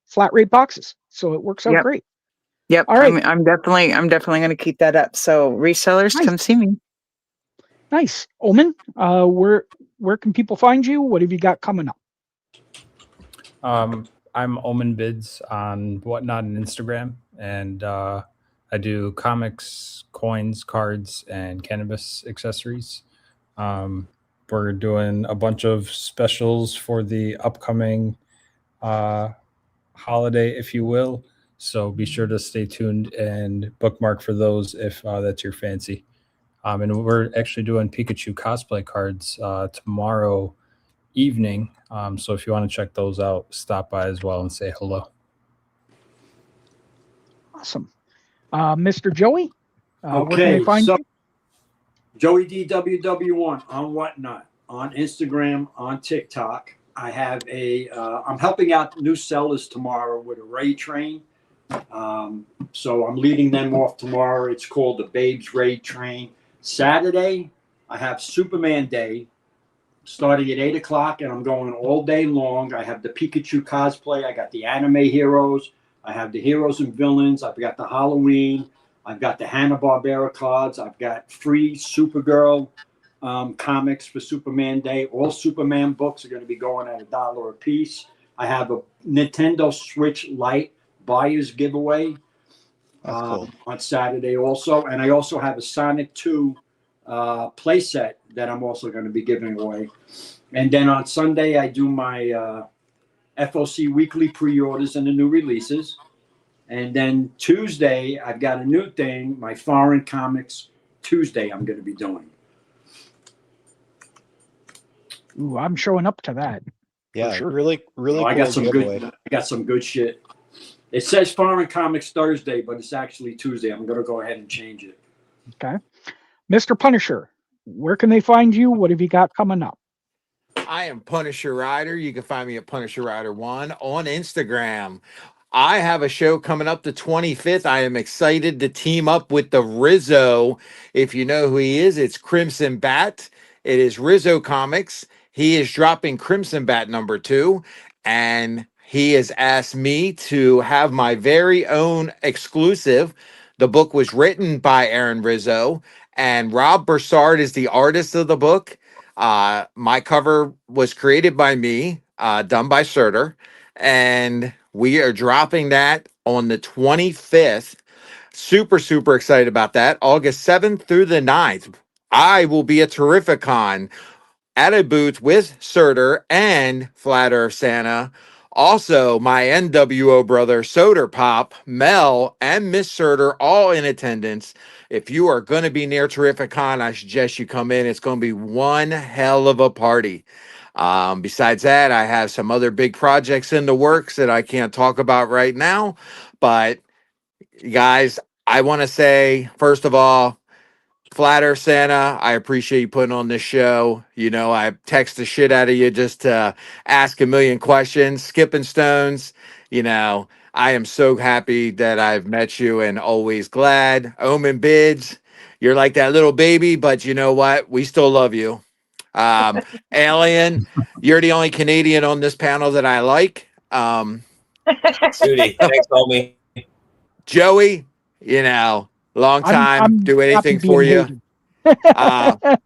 flat rate boxes. So it works out great. Yep. All right. I'm definitely going to keep that up. So resellers, come see me. Nice. Omen, where can people find you? What have you got coming up? I'm Omen Bids on Whatnot and Instagram, and I do comics, coins, cards, and cannabis accessories. We're doing a bunch of specials for the upcoming holiday, if you will. So be sure to stay tuned and bookmark for those if that's your fancy. And we're actually doing Pikachu cosplay cards tomorrow evening. So if you want to check those out, stop by as well and say hello. Awesome. Mr. Joey, where can Okay, they find you? Joey DWW1 on Whatnot, on Instagram, on TikTok. I have I'm helping out new sellers tomorrow with a raid train. So I'm leading them off tomorrow. It's called the Babes Raid Train. Saturday, I have Superman Day starting at 8 o'clock, and I'm going all day long. I have the Pikachu cosplay. I got the anime heroes. I have the heroes and villains. I've got the Halloween. I've got the Hanna-Barbera cards. I've got free Supergirl comics for Superman Day. All Superman books are going to be going at $1 a piece. I have a Nintendo Switch Lite buyer's giveaway on Saturday also. And I also have a Sonic 2 playset that I'm also going to be giving away. And then on Sunday, I do my FOC weekly pre-orders and the new releases. And then Tuesday, I've got a new thing, my Foreign Comics Tuesday I'm going to be doing. Ooh, I'm showing up to that. Yeah, sure. really I cool got some giveaway. good. I got some good shit. It says Foreign Comics Thursday, but it's actually Tuesday. I'm going to go ahead and change it. Okay. Mr. Punisher, where can they find you? What have you got coming up? I am Punisher Rider. You can find me at Punisher Rider 1 on Instagram. I have a show coming up the 25th. I am excited to team up with the Rizzo. If you know who he is, it's Crimson Bat. It is Rizzo Comics. He is dropping Crimson Bat #2, and he has asked me to have my very own exclusive. The book was written by Aaron Rizzo, and Rob Broussard is the artist of the book. My cover was created by me, done by Surtur, and we are dropping that on the 25th. Super, super excited about that. August 7th through the 9th. I will be at Terrificon at a booth with Surtur and Flat Earth Santa. Also, my NWO brother, Soder Pop, Mel, and Miss Surtur, all in attendance. If you are going to be near Terrificon, I suggest you come in. It's going to be one hell of a party. Besides that, I have some other big projects in the works that I can't talk about right now. But, guys, I want to say, first of all, Flat Earth Santa, I appreciate you putting on this show. You know, I text the shit out of you just to ask a million questions. Skipping Stones, you know, I am so happy that I've met you and always glad. Omen Bids, you're like that little baby, but you know what? We still love you. Alien, you're the only Canadian on this panel that I like. Judy, thanks, homie. Joey, you know, long time, I'm do anything happy for being you. hated.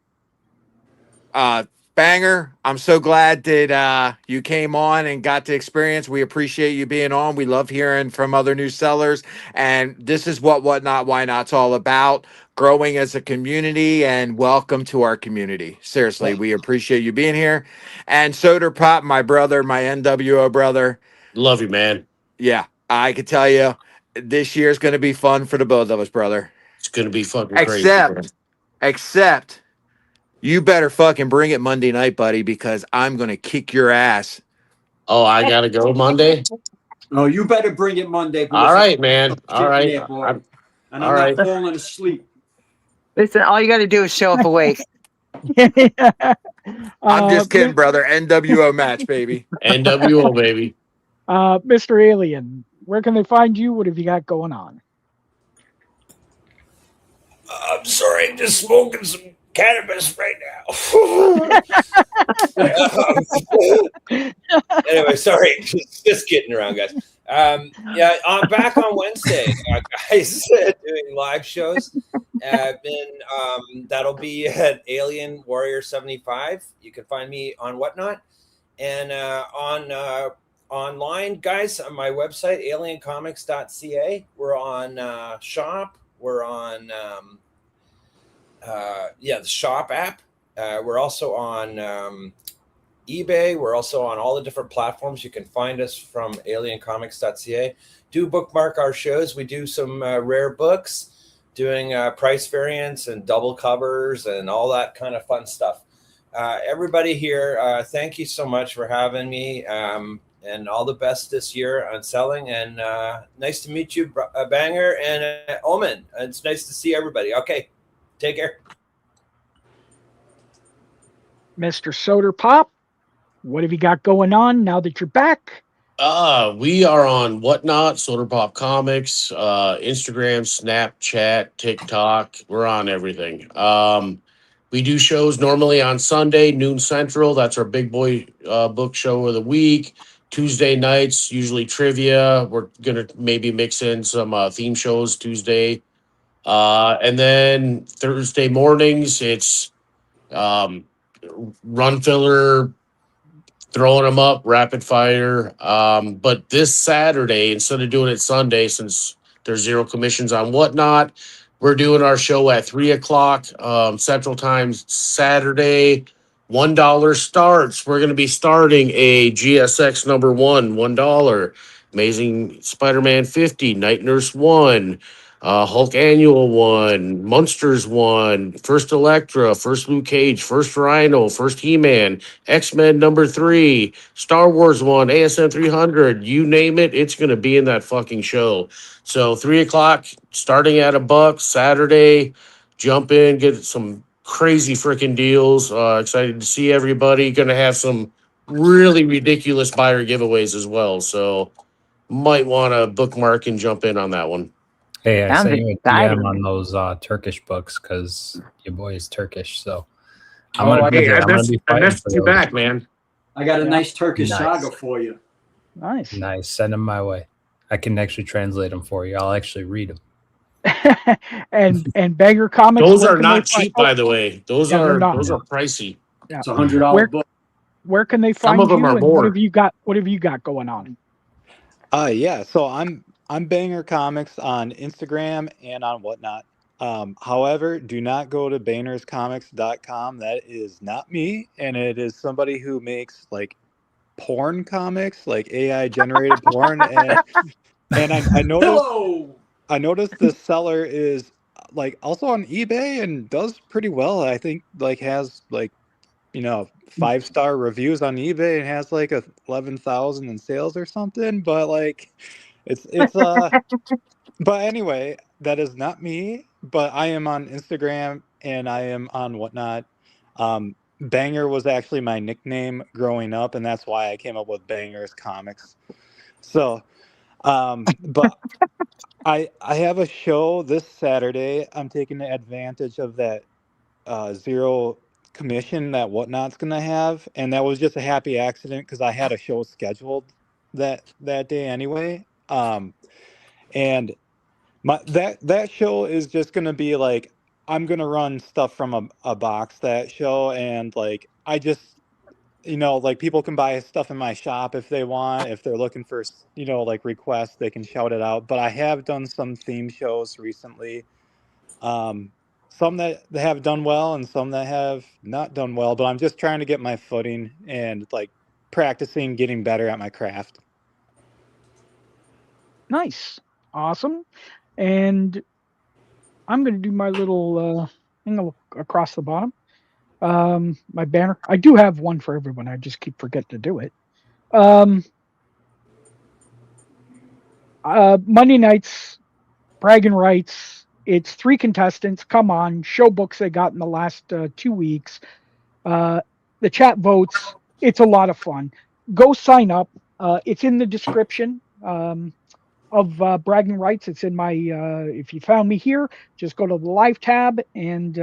Banger, I'm so glad that you came on and got to experience. We appreciate you being on. We love hearing from other new sellers. And this is what Whatnot, Why Not's all about. Growing as a community, and welcome to our community. Seriously, we appreciate you being here. And Soder Pop, my brother, my NWO brother. Love you, man. Yeah, I could tell you this year is going to be fun for the both of us, brother. It's gonna be fucking crazy. Man. Except you better fucking bring it Monday night, buddy, because I'm going to kick your ass. Oh, I gotta go Monday. Oh, you better bring it Monday. All right, man. All Sitting right. there, boy. I'm And all I'm right. not falling asleep. Listen, all you got to do is show up awake. I'm just kidding, brother. NWO match, baby. NWO, baby. Mr. Alien, where can they find you? What have you got going on? I'm sorry, just smoking some cannabis right now. Anyway, sorry, just kidding around, guys. Yeah, I'm back on Wednesday, guys, doing live shows. That'll be at Alien Warrior 75. You can find me on Whatnot, and on online, guys, on my website aliencomics.ca. We're on shop. We're on the shop app. We're also on eBay. We're also on all the different platforms. You can find us from aliencomics.ca. Do bookmark our shows. We do some rare books, doing price variants and double covers and all that kind of fun stuff. Everybody here, thank you so much for having me, and all the best this year on selling. And nice to meet you, Banger and Omen. It's nice to see everybody. Okay, take care. Mr. Soder Pop, what have you got going on now that you're back? We are on Whatnot, Soda Pop Comics, Instagram, Snapchat, TikTok. We're on everything. We do shows normally on Sunday, noon Central. That's our big boy book show of the week. Tuesday nights, usually trivia. We're gonna maybe mix in some theme shows Tuesday. And then Thursday mornings, it's run filler, throwing them up rapid fire. But this Saturday, instead of doing it Sunday, since there's zero commissions on Whatnot, we're doing our show at 3:00 Central Time Saturday. $1 starts. We're going to be starting a GSX #1, $1. Amazing Spider-Man 50, Night Nurse 1, Hulk Annual 1, Monsters 1, first Elektra, first Luke Cage, first Rhino, first He-Man, X-Men #3, Star Wars 1, ASN 300, you name it, it's going to be in that fucking show. So 3 o'clock, starting at $1, Saturday, jump in, get some crazy freaking deals. Excited to see everybody. Going to have some really ridiculous buyer giveaways as well. So might want to bookmark and jump in on that one. Hey, I Sounds sent you a exciting. DM on those Turkish books because your boy is Turkish. So I'm Oh, gonna be hey, there. I I'm gonna be fighting messaged for you those. back, man. I got a Yeah. nice Turkish Nice. saga for you. Nice. Nice. Send them my way. I can actually translate them for you. I'll actually read them. and Banger Comics. Those where are can they not find- cheap, by the way. Those Yeah, they're are not. pricey. Yeah. It's a $100 Where book. where can they Some find of them you? are And what more. have you got? What have you got going on? Yeah, so I'm Banger Comics on Instagram and on whatnot. However, do not go to bannerscomics.com. That is not me, and it is somebody who makes like porn comics, like AI generated porn, and I noticed Hello. I noticed the seller is like also on eBay and does pretty well. I think like has like 5-star reviews on eBay and has like 11,000 in sales or something. But like it's but anyway, that is not me. But I am on Instagram and I am on whatnot. Banger was actually my nickname growing up, and that's why I came up with Bangers Comics. So, but I have a show this Saturday. I'm taking advantage of that zero commission that Whatnot's gonna have, and that was just a happy accident because I had a show scheduled that day anyway. And that show is just gonna be like I'm gonna run stuff from a box that show, and like I just like people can buy stuff in my shop if they want, if they're looking for like requests, they can shout it out. But I have done some theme shows recently, some that have done well and some that have not done well, but I'm just trying to get my footing and like practicing getting better at my craft. Nice, awesome, and I'm going to do my little thing across the bottom. My banner. I do have one for everyone. I just keep forgetting to do it. Monday nights, bragging rights. It's 3 contestants. Come on, show books they got in the last 2 weeks. The chat votes. It's a lot of fun. Go sign up. It's in the description of bragging rights. It's in my. If you found me here, just go to the live tab and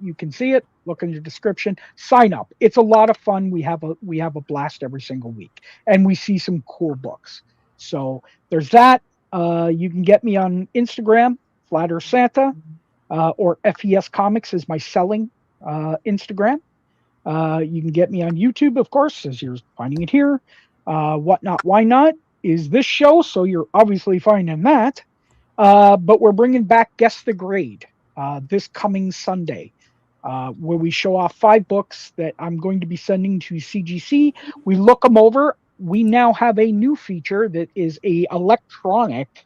you can see it. Look in the description. Sign up. It's a lot of fun. We have a blast every single week, and we see some cool books. So there's that. You can get me on Instagram, Flatter Santa, or FES Comics is my selling Instagram. You can get me on YouTube, of course, as you're finding it here. Whatnot, Why Not is this show, so you're obviously finding that. But we're bringing back Guess the Grade this coming Sunday, where we show off 5 books that I'm going to be sending to CGC. We look them over. We now have a new feature that is a electronic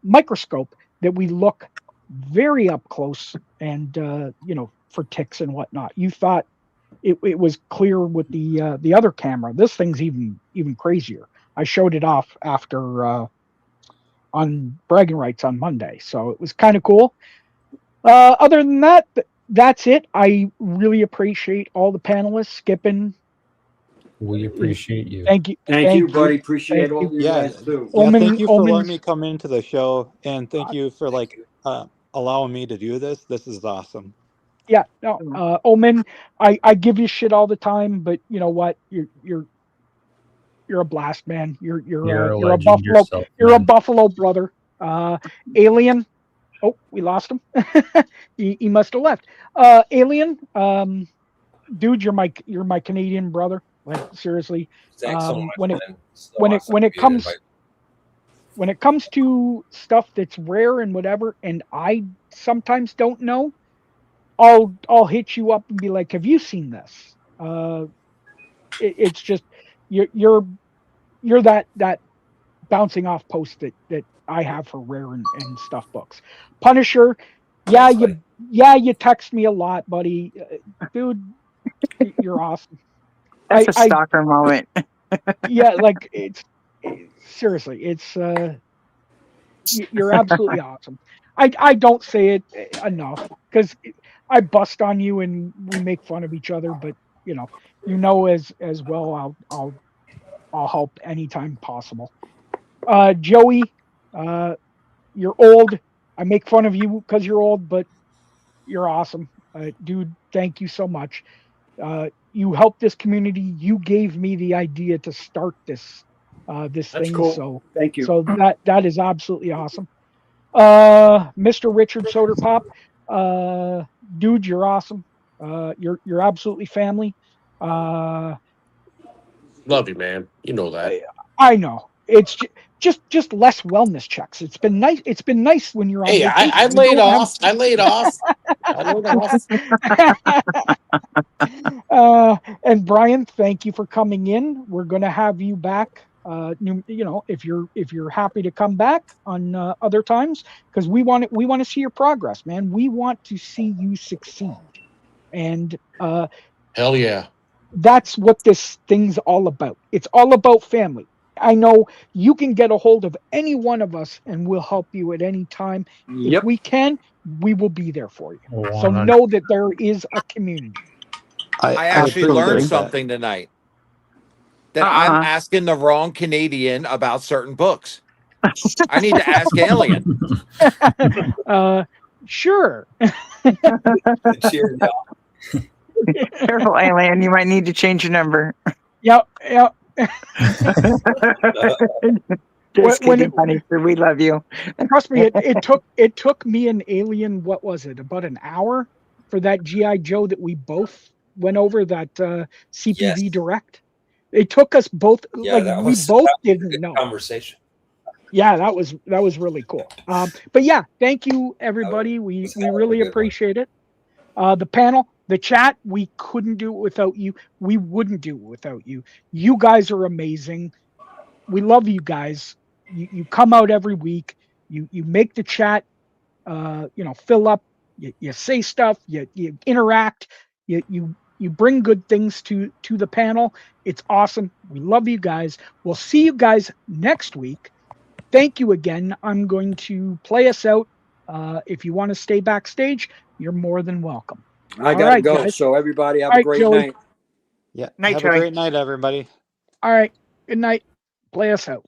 microscope that we look very up close and for ticks and whatnot. You thought it was clear with the other camera. This thing's even crazier. I showed it off after on bragging rights on Monday, so it was kind of cool. Other than that, that's it. I really appreciate all the panelists. Skipping, We appreciate you. thank you, Thank you, buddy. Appreciate all you Yeah, guys too. yeah. Omen, Thank you for letting Omen's me come into the show, and thank you for like allowing me to do this. This is awesome. yeah, no, Omen. I give you shit all the time, but you know what? You're a blast, man. You're a You're a legend buffalo. yourself, You're a man. buffalo brother. Alien. Oh, we lost him. he must have left. Alien. Dude, you're my Canadian brother. Like seriously. Thanks so much, When it man. So when it awesome when of it you to comes invite. when it comes to stuff that's rare and whatever, and I sometimes don't know, I'll hit you up and be like, "Have you seen this?" It's just you're that bouncing off posts that I have for rare and stuff books. Punisher, That's funny. you text me a lot, buddy. Dude, you're awesome. That's a stalker moment. Yeah, like seriously, it's you're absolutely awesome. I don't say it enough because I bust on you and we make fun of each other, but as well I'll help anytime possible. Joey, you're old. I make fun of you because you're old, but you're awesome. Dude, thank you so much. You helped this community. You gave me the idea to start this That's thing. cool. So Thank you. so that is absolutely awesome. Mr. Richard Soderpop, dude, you're awesome. You're absolutely family. Uh, Love you, man. You know that. I know it's just less wellness checks. It's been nice. It's been nice when you're on Hey, vacation. I We laid don't have- off. I laid off. I laid off. And Brian, thank you for coming in. We're going to have you back. If you're happy to come back on other times, because we want to see your progress, man. We want to see you succeed, and Hell yeah. that's what this thing's all about. It's all about family. I know you can get a hold of any one of us, and we'll help you at any time. Yep. If we can, we will be there for you. So 100. know that there is a community. I actually learned appreciate that. something tonight. That I'm asking the wrong Canadian about certain books. I need to ask Alien. Sure. Cheers, y'all. Careful, Alien. You might need to change your number. Yep. Just kidding, honey. We love you. Trust me, it took me and Alien, what was it, about an hour for that G.I. Joe that we both went over, that CPV Yes. Direct. It took us both, Yeah, like that we was both a didn't good know. conversation. Yeah, that was really cool. But yeah, thank you everybody. We really appreciate it. The panel, the chat, we couldn't do it without you. We wouldn't do it without you. You guys are amazing. We love you guys. You come out every week. You make the chat fill up. You say stuff. You interact. You bring good things to the panel. It's awesome. We love you guys. We'll see you guys next week. Thank you again. I'm going to play us out. If you want to stay backstage, you're more than welcome. I gotta right, go. guys. So everybody have All a right, great Joey. night. Yeah. Night, Have Joey. a great night, everybody. All right. Good night. Play us out.